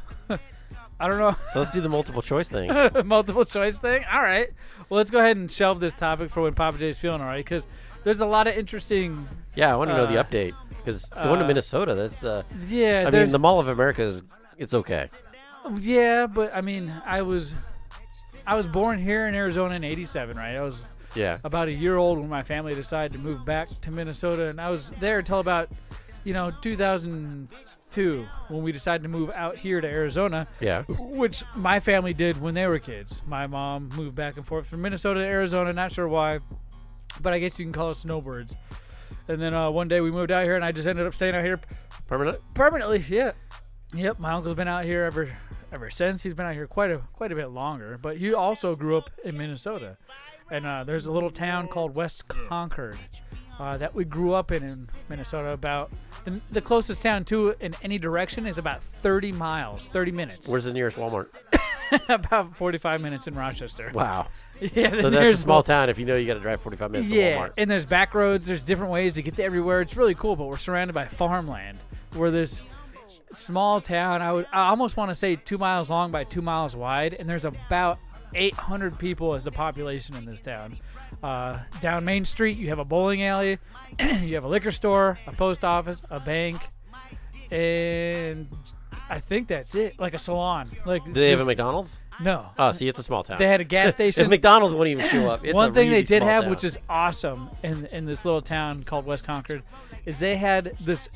I don't know. So let's do the multiple choice thing. Multiple choice thing? All right. Well, let's go ahead and shelve this topic for when Papa J's feeling all right, because there's a lot of interesting... Yeah, I want to know the update, because going to Minnesota, that's... yeah, I mean, the Mall of America it's okay. Yeah, but, I mean, I was born here in Arizona in 87, right? I was about a year old when my family decided to move back to Minnesota, and I was there until about, 2002 when we decided to move out here to Arizona. Yeah. Which my family did when they were kids. My mom moved back and forth from Minnesota to Arizona, not sure why, but I guess you can call us snowbirds. And then one day we moved out here, and I just ended up staying out here permanently. Yeah. Yep, my uncle's been out here ever since. He's been out here quite a bit longer, but he also grew up in Minnesota. And there's a little town called West Concord that we grew up in Minnesota. About the closest town to it in any direction is about 30 minutes. Where's the nearest Walmart? About 45 minutes in Rochester. Wow. Yeah, so that's a small town if you know you got to drive 45 minutes to Walmart. And there's back roads. There's different ways to get to everywhere. It's really cool, but we're surrounded by farmland. We're this small town. I almost want to say 2 miles long by 2 miles wide, and there's about 800 people as a population in this town. Down Main Street, you have a bowling alley, you have a liquor store, a post office, a bank, and I think that's it. Like a salon. Like, do they have a McDonald's? No. Oh, see, it's a small town. They had a gas station. If McDonald's won't even show up. It's one thing really they did small have, town. which is awesome in this little town called West Concord, is they had this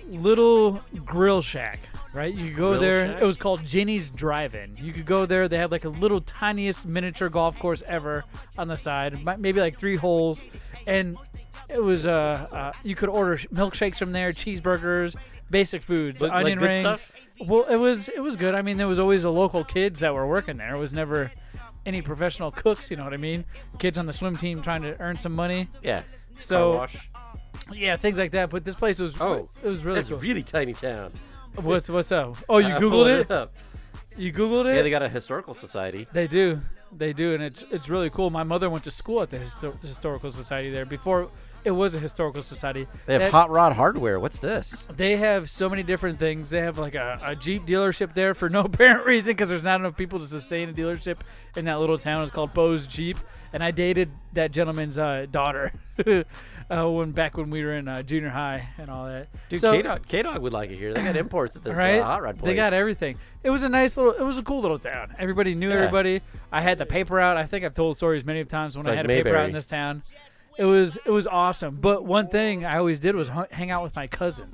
little grill shack, right? You could go Grill there. shack? It was called Ginny's Drive-In. You could go there. They had like a little tiniest miniature golf course ever on the side, maybe like 3 holes, and it was you could order milkshakes from there, cheeseburgers, basic foods, But, onion like, good rings. stuff? Well, it was good. I mean, there was always the local kids that were working there. It was never any professional cooks. You know what I mean? Kids on the swim team trying to earn some money. Yeah. So. Car wash. Yeah, things like that. But this place was it was really that's cool. a really tiny town. What's up? Oh, you Googled it? Up. You Googled it? Yeah, they got a historical society. They do, and it's really cool. My mother went to school at the historical society there before it was a historical society. They have hot rod hardware. What's this? They have so many different things. They have like a Jeep dealership there for no apparent reason because there's not enough people to sustain a dealership in that little town. It's called Bo's Jeep, and I dated that gentleman's daughter back when we were in junior high and all that. Dude, so, K-Dog would like it here. They got imports at this right? hot rod place. They got everything. It was a cool little town. Everybody knew everybody. I had the paper out. I think I've told stories many times when I had a paper out in this town. It was awesome. But one thing I always did was hang out with my cousin.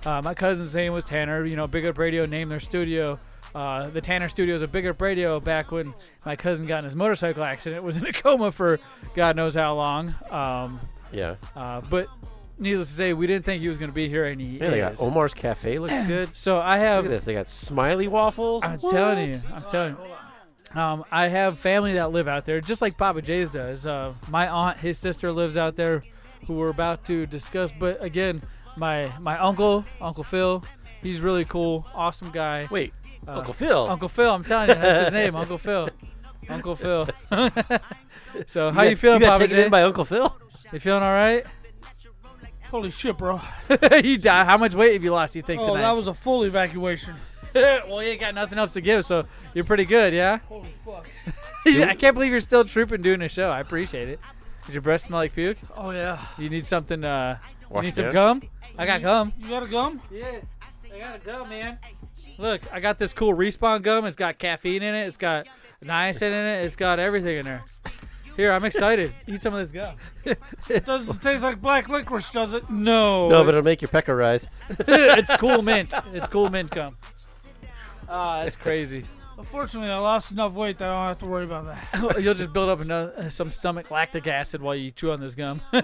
My cousin's name was Tanner. BigLipRadio named their studio. The Tanner Studios of BigLipRadio back when my cousin got in his motorcycle accident. Was in a coma for God knows how long. But needless to say, we didn't think he was going to be here, and he is. They got Omar's Cafe. Looks good. So I have. Look at this. They got Smiley waffles. I'm telling you. I have family that live out there, just like Papa J's does. My aunt, his sister lives out there, who we're about to discuss. But again, my uncle Phil, he's really cool, awesome guy. Wait, Uncle Phil? Uncle Phil, I'm telling you, that's his name, Uncle Phil. Uncle Phil. So how you feeling, Papa J? You got J? taken in by Uncle Phil? You feeling all right? Holy shit, bro. You died. How much weight have you lost, you think, tonight? That was a full evacuation. Well, you ain't got nothing else to give, so you're pretty good, yeah? Holy fuck. I can't believe you're still trooping doing a show. I appreciate it. Did your breath smell like puke? Oh, yeah. You need something Wash Need it some down? gum? I got gum. You got a gum? Yeah, I got a gum, man. Look, I got this cool Respawn gum. It's got caffeine in it. It's got niacin in it. It's got everything in there. Here, I'm excited. Eat some of this gum. It doesn't taste like black licorice, does it? No. No, but it'll make your pecker rise. It's cool mint. It's cool mint gum. Ah, that's crazy. Unfortunately, I lost enough weight that I don't have to worry about that. You'll just build up some stomach lactic acid while you chew on this gum. You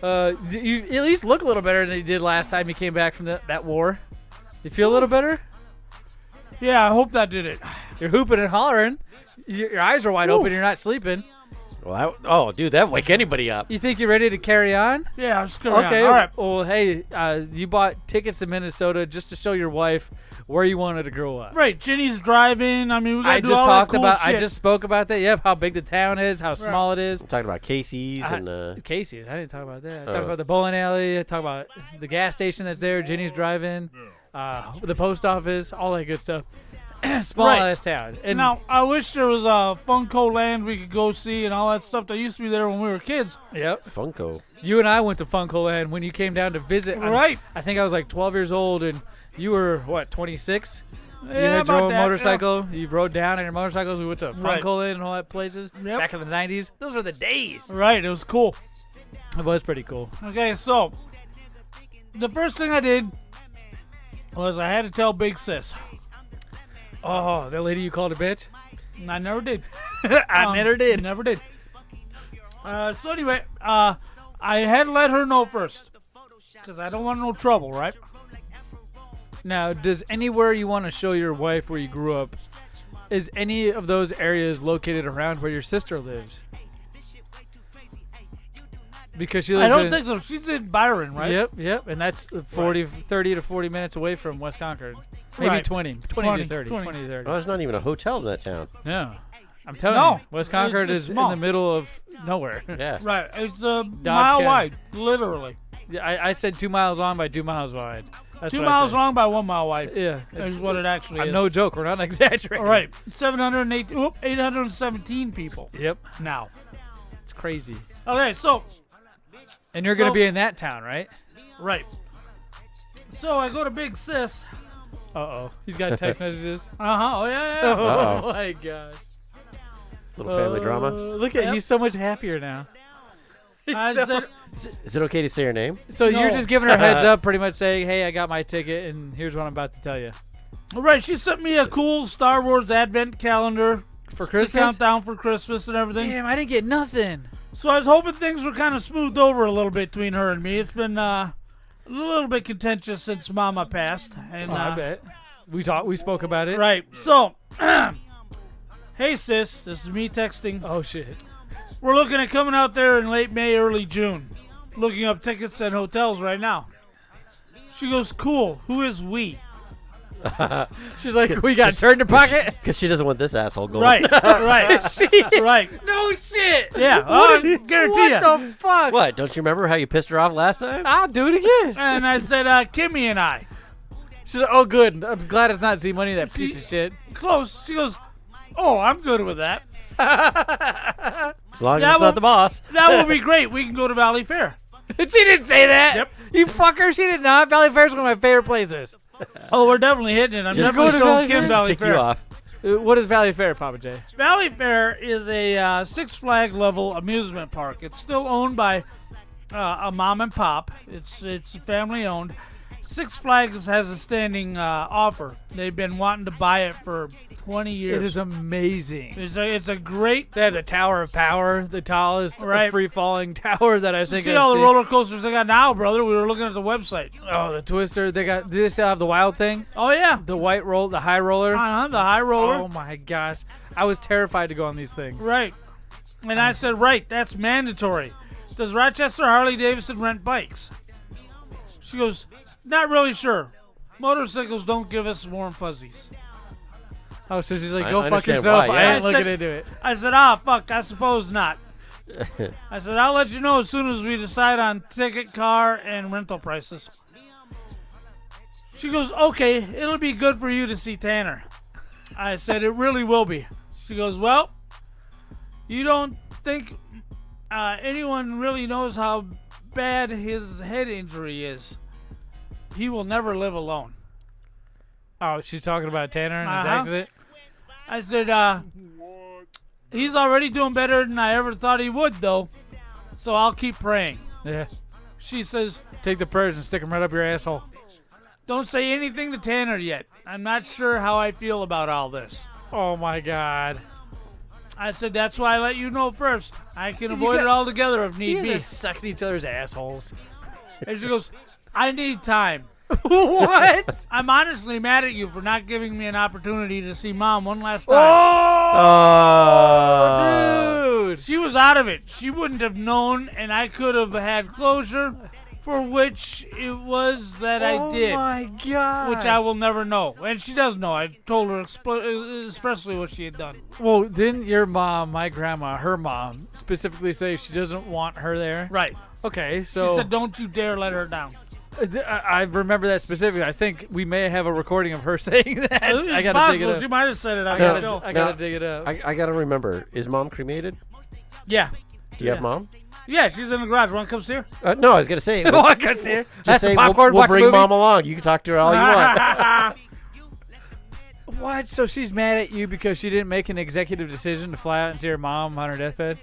at least look a little better than you did last time you came back from that war. You feel a little better? Yeah, I hope that did it. You're hooping and hollering. Your eyes are wide open. You're not sleeping. Well, dude, that wake anybody up. You think you're ready to carry on? Yeah, I'm just carry on. Okay. All right. Well, hey, you bought tickets to Minnesota just to show your wife where you wanted to grow up. Right, Jenny's driving. I mean, we got to do all that cool shit. I just spoke about that. Yep, how big the town is, how small it is. I'm talking about Casey's and Casey's. I didn't talk about that. I talked about the bowling alley. I talked about the gas station that's there. Jenny's driving. The post office. All that good stuff. Small ass town. And now, I wish there was a Funko Land we could go see and all that stuff that used to be there when we were kids. Yep. Funko. You and I went to Funko Land when you came down to visit. Right. I think I was like 12 years old, and you were, what, 26? Yeah, you had about your own that, motorcycle. You rode down on your motorcycles. We went to Right. Funko Land and all that places Yep. back in the 90s. Those are the days. Right, it was cool. It was pretty cool. Okay, so the first thing I did was I had to tell Big Sis. Oh, that lady you called a bitch? I never did. I never did. Never did. So anyway, I had to let her know first because I don't want no trouble, right? Now, does anywhere you want to show your wife where you grew up, is any of those areas located around where your sister lives? Because she lives I don't think so. She's in Byron, right? Yep. And that's 30 to 40 minutes away from West Concord. Maybe Right. 20 to 30. 20 to 30. Oh, there's not even a hotel in that town. No. I'm telling No. you, West Concord It's is in small. the middle of nowhere. Yeah. Right. It's a mile County. wide, literally. Yeah, I said 2 miles long by 2 miles wide. That's 2 what I miles said. long by 1 mile wide. Yeah. Is what it actually I'm is. no joke. We're not exaggerating. All right. 817 people. Yep. Now. It's crazy. Okay, so. And you're going to be in that town, right? Right. So I go to Big Sis. Uh-oh. He's got text messages. Uh-huh. Oh, yeah. Oh, Uh-oh. my gosh. Little family drama. Look at Yep. he's so much happier now. I So- said, Is it okay to say her name? So No. you're just giving her heads up, pretty much saying, hey, I got my ticket, and here's what I'm about to tell you. all right, she sent me a cool Star Wars advent calendar For to Christmas? count down for Christmas and everything. Damn, I didn't get nothing. So I was hoping things were kind of smoothed over a little bit between her and me. It's been a little bit contentious since Mama passed. And I bet. We spoke about it. Right. So, hey sis, this is me texting. Oh, shit. We're looking at coming out there in late May, early June. Looking up tickets and hotels right now. She goes, cool. Who is we? She's like, we got turned to pocket? Because she doesn't want this asshole going. Right. Right. No shit. Yeah. What, guarantee ya. what the fuck? What? Don't you remember how you pissed her off last time? I'll do it again. And I said, Kimmy and I. She's like, oh, good. I'm glad it's not Z-Money, that piece of shit. Close. She goes, oh, I'm good with that. As long as it's not the boss. That will be great. We can go to Valley Fair. She didn't say that. Yep. You fucker. She did not. Valley Fair is one of my favorite places. Oh, we're definitely hitting it. I'm Just definitely go to showing Valley Kim Fair? Valley Tick Fair. you off. What is Valley Fair, Papa J? Valley Fair is a Six Flag level amusement park. It's still owned by a mom and pop. It's family owned. Six Flags has a standing offer. They've been wanting to buy it for 20 years. It is amazing. It's a great. They have the Tower of Power, the tallest Right. free-falling tower that I think See I've all the seen. roller coasters they got now, brother. We were looking at the website. Oh, the Twister. Do they still have the Wild Thing? Oh yeah, The white roll, the high roller. the high roller. Oh my gosh, I was terrified to go on these things. Right. And I said, right, that's mandatory. Does Rochester Harley Davidson rent bikes? She goes, not really sure. Motorcycles don't give us warm fuzzies. Oh, so she's like, I go fuck understand yourself. why, I yeah. ain't looking into it. I said, fuck, I suppose not. I said, I'll let you know as soon as we decide on ticket, car, and rental prices. She goes, okay, it'll be good for you to see Tanner. I said, it really will be. She goes, well, you don't think anyone really knows how bad his head injury is, he will never live alone. Oh, she's talking about Tanner and his accident? I said, he's already doing better than I ever thought he would, though. So I'll keep praying. Yeah. She says, take the prayers and stick them right up your asshole. Don't say anything to Tanner yet. I'm not sure how I feel about all this. Oh, my God. I said, that's why I let you know first. I can avoid it altogether if need be. You guys suck at each other's assholes. And she goes, I need time. What? I'm honestly mad at you for not giving me an opportunity to see Mom one last time. Oh, dude. She was out of it. She wouldn't have known, and I could have had closure, for which it was that I did. Oh, my God. Which I will never know. And she does know. I told her especially what she had done. Well, didn't your mom, my grandma, her mom, specifically say she doesn't want her there? Right. Okay, so... She said, don't you dare let her down. I remember that specifically. I think we may have a recording of her saying that. I gotta dig it up. She might have said it on the show. I gotta dig it up. I gotta remember. Is Mom cremated? Yeah. Do you have Mom? Yeah, she's in the garage. Want to come see her? No, I was gonna say. Want to come see her? Just say we'll bring Mom along. You can talk to her all you want. What? So she's mad at you because she didn't make an executive decision to fly out and see her mom on her deathbed?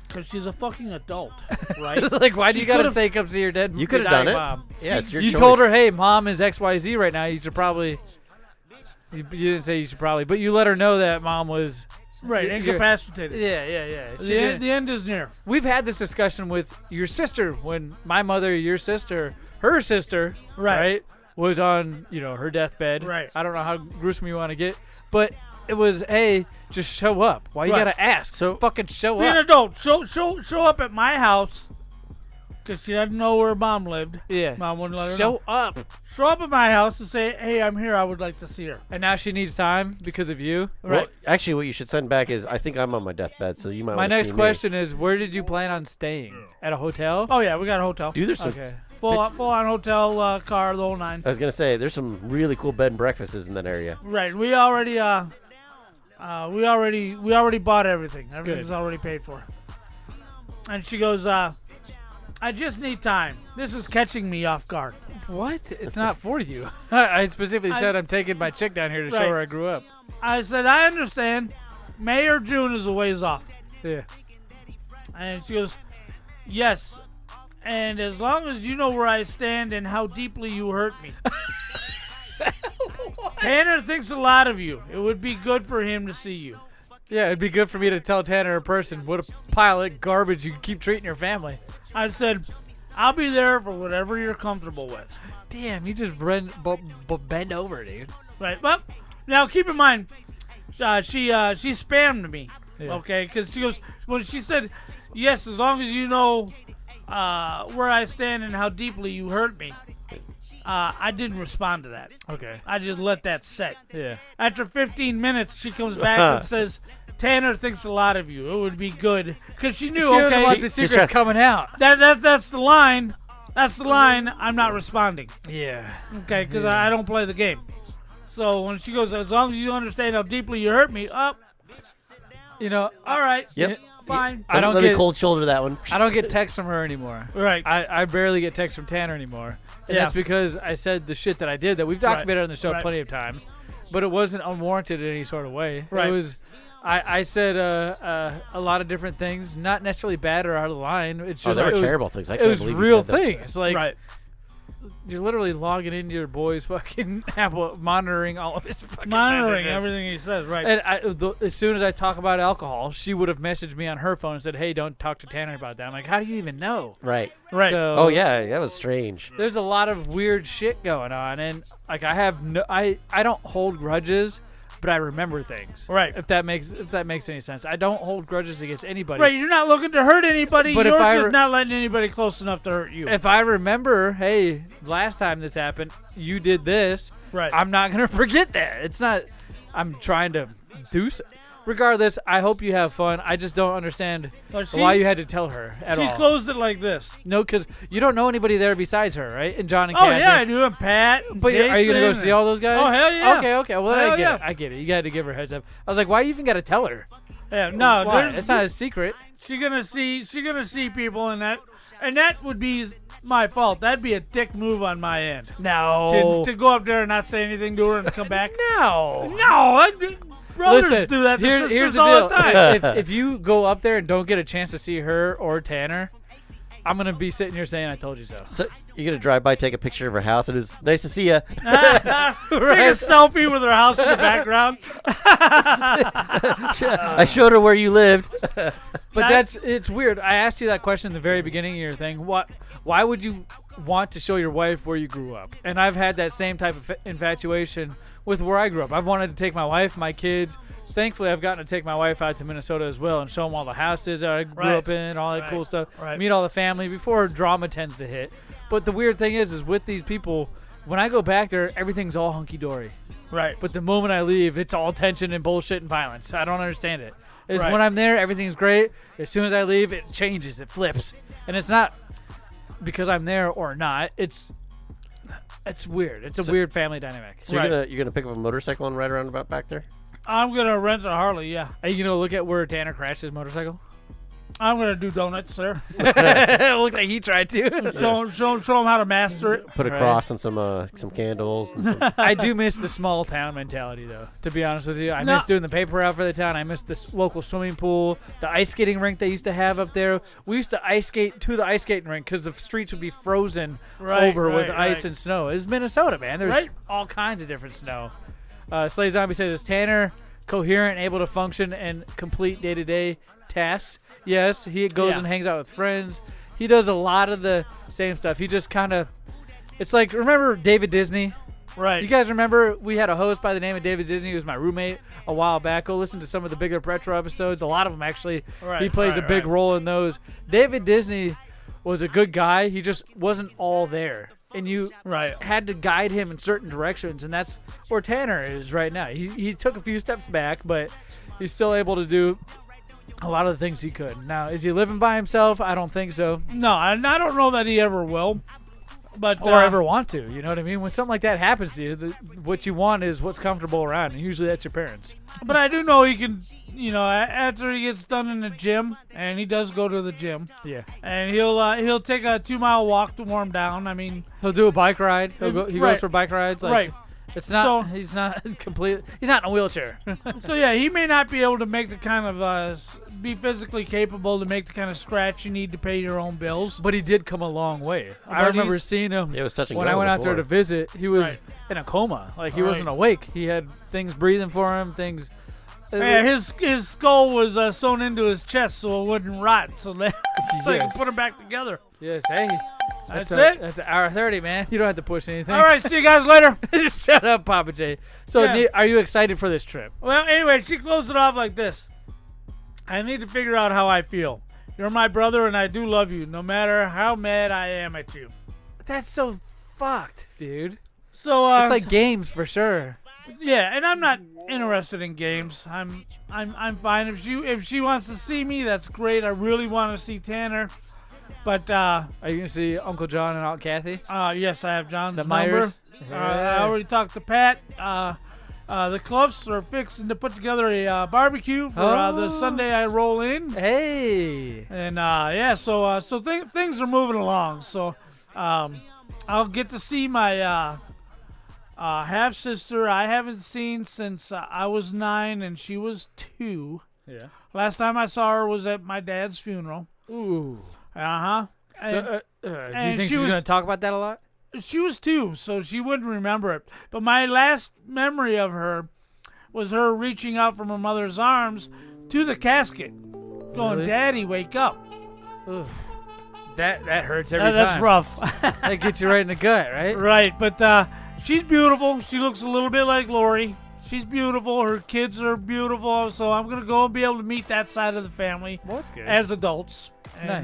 Because she's a fucking adult, right? Like, why do you gotta say come see your dead? You could have done it. Mom? Yeah, it's your You choice. told her, hey, Mom is XYZ right now. You should probably. You didn't say you should probably, but you let her know that Mom was. Right, incapacitated. Yeah. The end is near. We've had this discussion with your sister when my mother, your sister, her sister, right, was on, her deathbed. Right. I don't know how gruesome you want to get, but it was, hey, just show up. Why you gotta ask? So fucking show Be up. an adult. Show up at my house. Because she doesn't know where Mom lived. Yeah. Mom wouldn't let her Show know. up. Show up at my house and say, hey, I'm here. I would like to see her. And now she needs time because of you. Right. Well, actually, what you should send back is, I think I'm on my deathbed, so you might My want to next see question is, where did you plan on staying? At a hotel? Oh, yeah, we got a hotel. Dude, there's some... Okay. Full on hotel, car, the whole nine. I was going to say, there's some really cool bed and breakfasts in that area. Right. We already bought everything. Everything's already paid for. And she goes, I just need time. This is catching me off guard. What? It's not for you. I specifically said I'm taking my chick down here to show her I grew up. I said, I understand. May or June is a ways off. Yeah. And she goes, yes. And as long as you know where I stand and how deeply you hurt me. Tanner thinks a lot of you. It would be good for him to see you. Yeah, it'd be good for me to tell Tanner in person what a pile of garbage you keep treating your family. I said, I'll be there for whatever you're comfortable with. Damn, you just bend over, dude. Right. Well, now keep in mind, she spammed me. Yeah. Okay, because she goes, when she said, yes, as long as you know where I stand and how deeply you hurt me, I didn't respond to that. Okay. I just let that set. Yeah. After 15 minutes, she comes back and says, Tanner thinks a lot of you. It would be good. Because she knew, doesn't want the secret's coming out. That's the line. That's the line. I'm not responding. Yeah. Okay, because I don't play the game. So when she goes, as long as you understand how deeply you hurt me, all right. Yep. Fine. Let me cold shoulder that one. I don't get texts from her anymore. Right. I barely get texts from Tanner anymore. And Yeah. that's because I said the shit that I did that we've documented on the show plenty of times. But it wasn't unwarranted in any sort of way. Right. It was... I said a lot of different things, not necessarily bad or out of line. It's just there were it was, terrible things. I it can't was believe real you said those things. things. Like you're literally logging into your boy's fucking Apple, monitoring all of his fucking monitoring messages. everything he says, right? And as soon as I talk about alcohol, she would have messaged me on her phone and said, "Hey, don't talk to Tanner about that." I'm like, "How do you even know?" Right. So, oh yeah, that was strange. There's a lot of weird shit going on, and like I don't hold grudges. But I remember things. Right. If that makes any sense. I don't hold grudges against anybody. Right, you're not looking to hurt anybody. But you're if just not letting anybody close enough to hurt you. If I remember, hey, last time this happened, you did this. Right. I'm not going to forget that. It's not, I'm trying to do so. Regardless, I hope you have fun. I just don't understand why you had to tell her at all. She closed it like this. No, because you don't know anybody there besides her, right? And John and Oh, Kathy. yeah, I do. And Pat. And But are you going to go see all those guys? Oh, hell yeah. Okay. Well, then Hell I get yeah. it. I get it. You got to give her a heads up. I was like, why you even got to tell her? Yeah, no, Why? It's not a secret. She's gonna see people, and that would be my fault. That'd be a dick move on my end. No. To go up there and not say anything to her and come back. No. Brothers Listen, do that to here's sisters the all deal. the time. If you go up there and don't get a chance to see her or Tanner, I'm gonna be sitting here saying I told you so. So you're gonna drive by, take a picture of her house, and it's nice to see you. Take a selfie with her house in the background. I showed her where you lived. But it's weird. I asked you that question in the very beginning of your thing. Why would you want to show your wife where you grew up? And I've had that same type of infatuation with where I grew up. I've wanted to take my wife, my kids. Thankfully, I've gotten to take my wife out to Minnesota as well and show them all the houses that I grew up in, all that cool stuff. Meet all the family before drama tends to hit. But the weird thing is with these people, when I go back there, everything's all hunky-dory. Right. But the moment I leave, it's all tension and bullshit and violence. I don't understand it. Right. When I'm there, everything's great. As soon as I leave, it changes. It flips. And it's not because I'm there or not. It's weird. It's a weird family dynamic. So you're gonna pick up a motorcycle and ride around about back there? I'm gonna rent a Harley. Yeah. Are you gonna look at where Tanner crashed his motorcycle? I'm gonna do donuts there. It looked like he tried to. Show him how to master it. Put a cross and some candles. And some I do miss the small town mentality, though. To be honest with you, I miss doing the paper route for the town. I miss this local swimming pool, the ice skating rink they used to have up there. We used to ice skate to the ice skating rink because the streets would be frozen over with ice and snow. It's Minnesota, man. There's all kinds of different snow. Slay Zombie says, "Is Tanner coherent, able to function and complete day-to-day tasks?" Yes, he goes and hangs out with friends. He does a lot of the same stuff. He just kind of, it's like, remember David Disney? Right. You guys remember we had a host by the name of David Disney who was my roommate a while back. Go listen to some of the BigLipRadio episodes. A lot of them, actually. He plays a big role in those. David Disney was a good guy. He just wasn't all there. And you had to guide him in certain directions, and that's where Tanner is right now. He took a few steps back, but he's still able to do a lot of the things he could. Now, is he living by himself? I don't think so. No, and I don't know that he ever will. Or ever want to, you know what I mean? When something like that happens to you, what you want is what's comfortable around, and usually that's your parents. But I do know he can, after he gets done in the gym, and he does go to the gym. Yeah. And he'll take a 2-mile walk to warm down. I mean, he'll do a bike ride. He goes for bike rides. Right. It's not. He's not complete. He's not in a wheelchair. So yeah, he may not be able to make the kind of be physically capable to make the kind of scratch you need to pay your own bills. But he did come a long way. I remember seeing him. It was touching when I went out there to visit. He was in a coma. Like he wasn't awake. He had things breathing for him. Things. Yeah, his skull was sewn into his chest so it wouldn't rot. So they can put him back together. Yes, hey. That's it. That's an hour 30, man. You don't have to push anything. All right, see you guys later. Shut up, Papa J. So, are you excited for this trip? Well, anyway, she closed it off like this. I need to figure out how I feel. You're my brother, and I do love you, no matter how mad I am at you. That's so fucked, dude. So it's like games for sure. Yeah, and I'm not interested in games. I'm fine. If she wants to see me, that's great. I really want to see Tanner. But are you gonna see Uncle John and Aunt Kathy? Yes, I have John's the number. Myers. I already talked to Pat. The Cluffs are fixing to put together a barbecue for the Sunday I roll in. Hey. And so things are moving along. So I'll get to see my half sister. I haven't seen since I was 9 and she was 2. Yeah. Last time I saw her was at my dad's funeral. Ooh. Uh-huh. So, do you think she's going to talk about that a lot? She was 2, so she wouldn't remember it. But my last memory of her was her reaching out from her mother's arms to the casket, going, Really? "Daddy, wake up." Oof. That hurts every time. That's rough. That gets you right in the gut, right? Right, but she's beautiful. She looks a little bit like Lori. She's beautiful. Her kids are beautiful. So I'm going to go and be able to meet that side of the family that's good. as adults. And,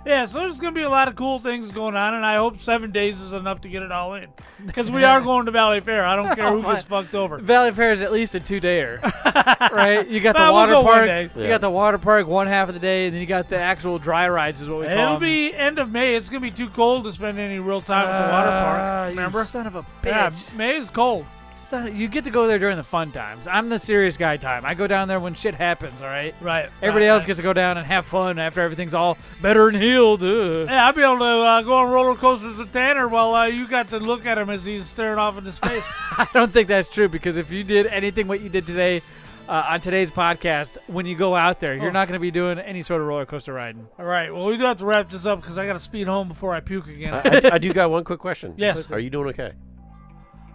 Nice. So there's going to be a lot of cool things going on, and I hope 7 days is enough to get it all in. Because we are going to Valley Fair. I don't care who gets fucked over. Valley Fair is at least a 2-dayer, right? You got the We'll water go one park. day. You got the water park one half of the day, and then you got the actual dry rides, is what we call It'll them. be end of May. It's going to be too cold to spend any real time at the water park. Remember? You son of a Yeah, bitch. May is cold. Son, you get to go there during the fun times. I'm the serious guy time. I go down there when shit happens, all right? Right. Everybody else gets to go down and have fun after everything's all better and healed. Yeah, I'll be able to go on roller coasters with Tanner while you got to look at him as he's staring off into space. I don't think that's true, because if you did anything what you did today on today's podcast, when you go out there, you're not going to be doing any sort of roller coaster riding. All right. Well, we do have to wrap this up because I got to speed home before I puke again. I do got one quick question. Yes. Are you doing okay?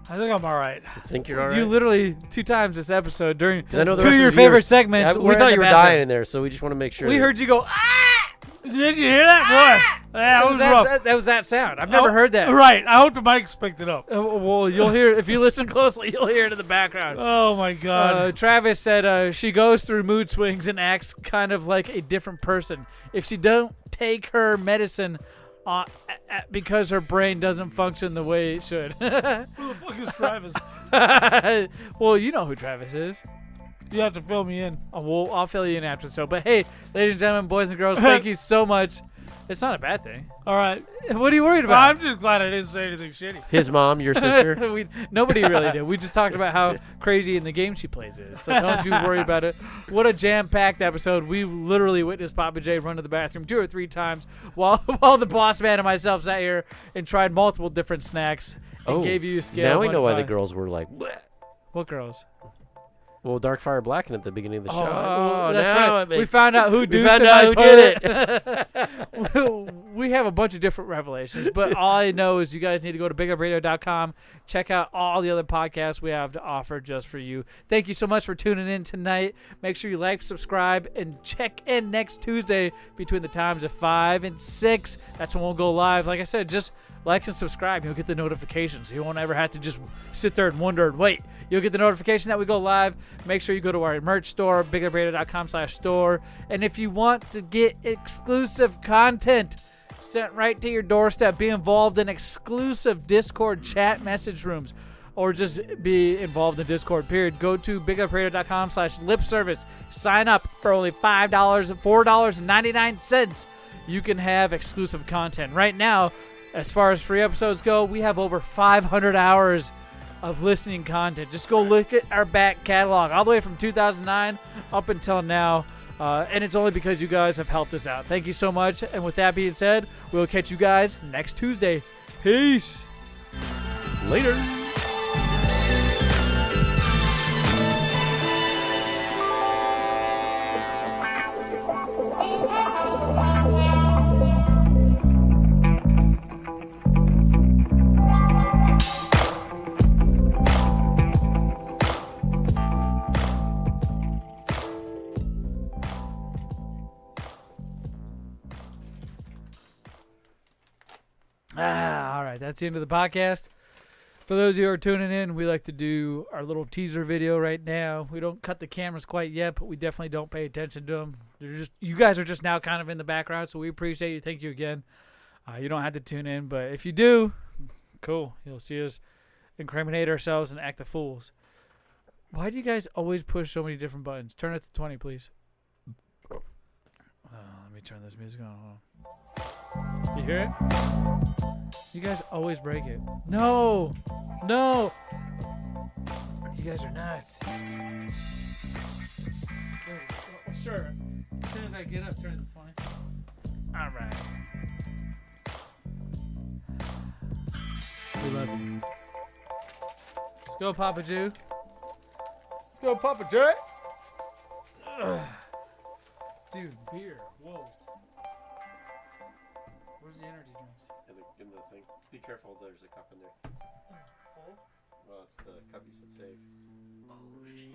I think I'm all right. You think you're all right? You literally 2 times this episode during I know the 2 rest of your the viewers- favorite segments. Yeah, were we in thought the you were bathroom. dying in there, so we just want to make sure. We heard you go, ah! Did you hear that? Boy, yeah, that was rough. That was that sound. I've never heard that. Right. I hope the mics picked it up. Well, you'll hear, if you listen closely, you'll hear it in the background. Oh, my God. Travis said she goes through mood swings and acts kind of like a different person. If she don't take her medicine because her brain doesn't function the way it should. Who the fuck is Travis? Well, you know who Travis is. You have to fill me in. Oh, well, I'll fill you in after. So, but hey, ladies and gentlemen, boys and girls, thank you so much. It's not a bad thing. All right. What are you worried Well, about? I'm just glad I didn't say anything shitty. His mom, your sister. Nobody really did. We just talked about how crazy in the game she plays is. So don't you worry about it. What a jam-packed episode. We literally witnessed Papa J run to the bathroom 2 or 3 times while the boss man and myself sat here and tried multiple different snacks and gave you a scale. Now of we 1 know to why the 5. girls were like, bleh. What girls? Well, Darkfire Blacken at the beginning of the show. well, that's now right. it makes- We found out who we deuced found in out my who toilet. did it. We have a bunch of different revelations, but all I know is you guys need to go to BigLipRadio.com, check out all the other podcasts we have to offer just for you. Thank you so much for tuning in tonight. Make sure you like, subscribe, and check in next Tuesday between the times of 5 and 6. That's when we'll go live. Like I said, just like and subscribe. You'll get the notifications. You won't ever have to just sit there and wonder and wait. You'll get the notification that we go live. Make sure you go to our merch store, BigLipRadio.com/store. And if you want to get exclusive content sent right to your doorstep, be involved in exclusive Discord chat message rooms, or just be involved in Discord, period, go to BigLipRadio.com/lipservice. Sign up for only $5, $4.99. You can have exclusive content. Right now, as far as free episodes go, we have over 500 hours of listening content. Just go look at our back catalog, all the way from 2009 up until now. And it's only because you guys have helped us out. Thank you so much. And with that being said, we'll catch you guys next Tuesday. Peace. Later. All right, that's the end of the podcast. For those of you who are tuning in, we like to do our little teaser video right now. We don't cut the cameras quite yet, but we definitely don't pay attention to them. You guys are just now kind of in the background, so we appreciate you. Thank you again. You don't have to tune in, but if you do, cool. You'll see us incriminate ourselves and act the fools. Why do you guys always push so many different buttons? Turn it to 20, please. Let me turn this music on. Hold on. You hear it? You guys always break it. No! No! You guys are nuts. Sure. As soon as I get up, turn it to 20. Alright. We love you. Let's go, Papa Jew. Let's go, Papa J. Ugh. Dude, beer. Whoa. Where's the energy drinks? In the thing. Be careful, there's a cup in there. Full? Well, it's the cup you said save. Oh,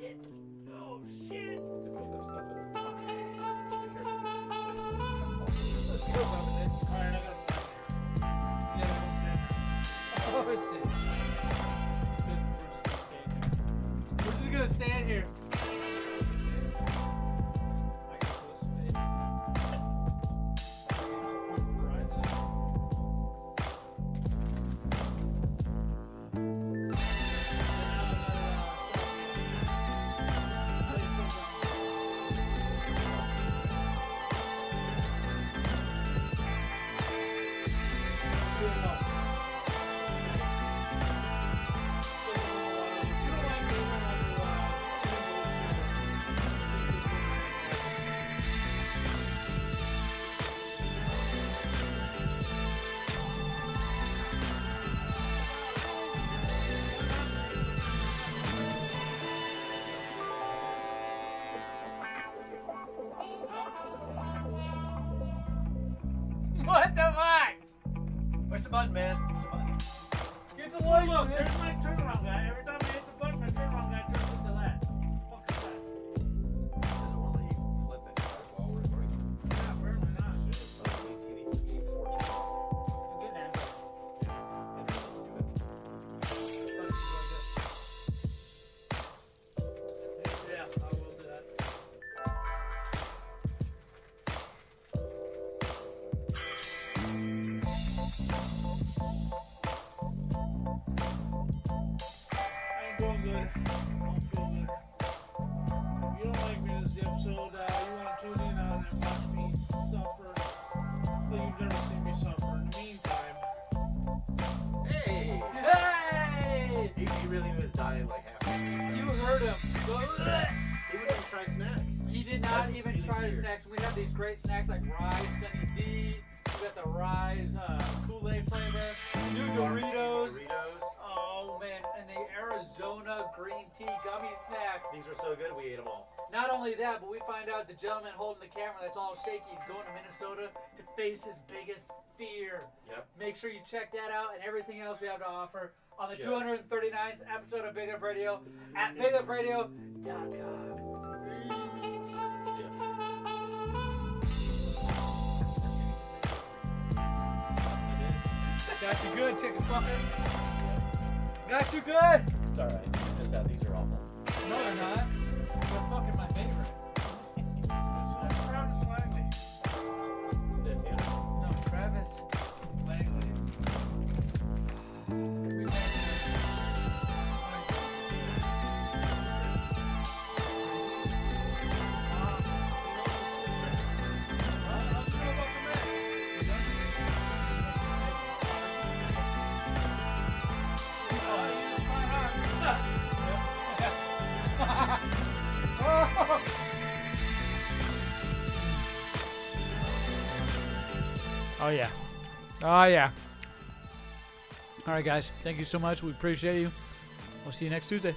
shit. Oh, shit. They both have stuff in it. Be careful. Let's go, Papa J. Alright, I got one. Yeah, oh, shit. We're just gonna stand here. button, man. Get the lights. Look, there's my turnaround guy. Every time I hit the button, my turnaround guy turns into that. Fuck is that? Doesn't want to let you flip it while we're recording. Yeah, apparently not. It needs 14. Get that. Yeah, I will do that. I ain't doing good. I don't feel good. If you don't like me this episode, you want to tune in on and watch me suffer. So you've never seen me suffer. In the meantime, Hey! hey! He really was dying like half. You heard him. Go, He wouldn't even try snacks. He did not even really try the weird. snacks. We have these great snacks like Rise Sunny D. We got the Rise Kool-Aid flavor, new Doritos. Oh man, and the Arizona green tea gummy snacks. These were so good, we ate them all. Not only that, but we find out the gentleman holding the camera that's all shaky is going to Minnesota to face his biggest fear. Yep. Make sure you check that out and everything else we have to offer on the Just 239th episode of Big Up Radio at BigLipRadio.com. Got you good, chicken fucker. Got you good. It's alright. Just that these are awful. No, they're not. They're fucking my favorite. Travis Langley. It's the Tanner. No, Travis Langley. We met Oh yeah. Oh yeah. All right, guys. Thank you so much. We appreciate you. We'll see you next Tuesday.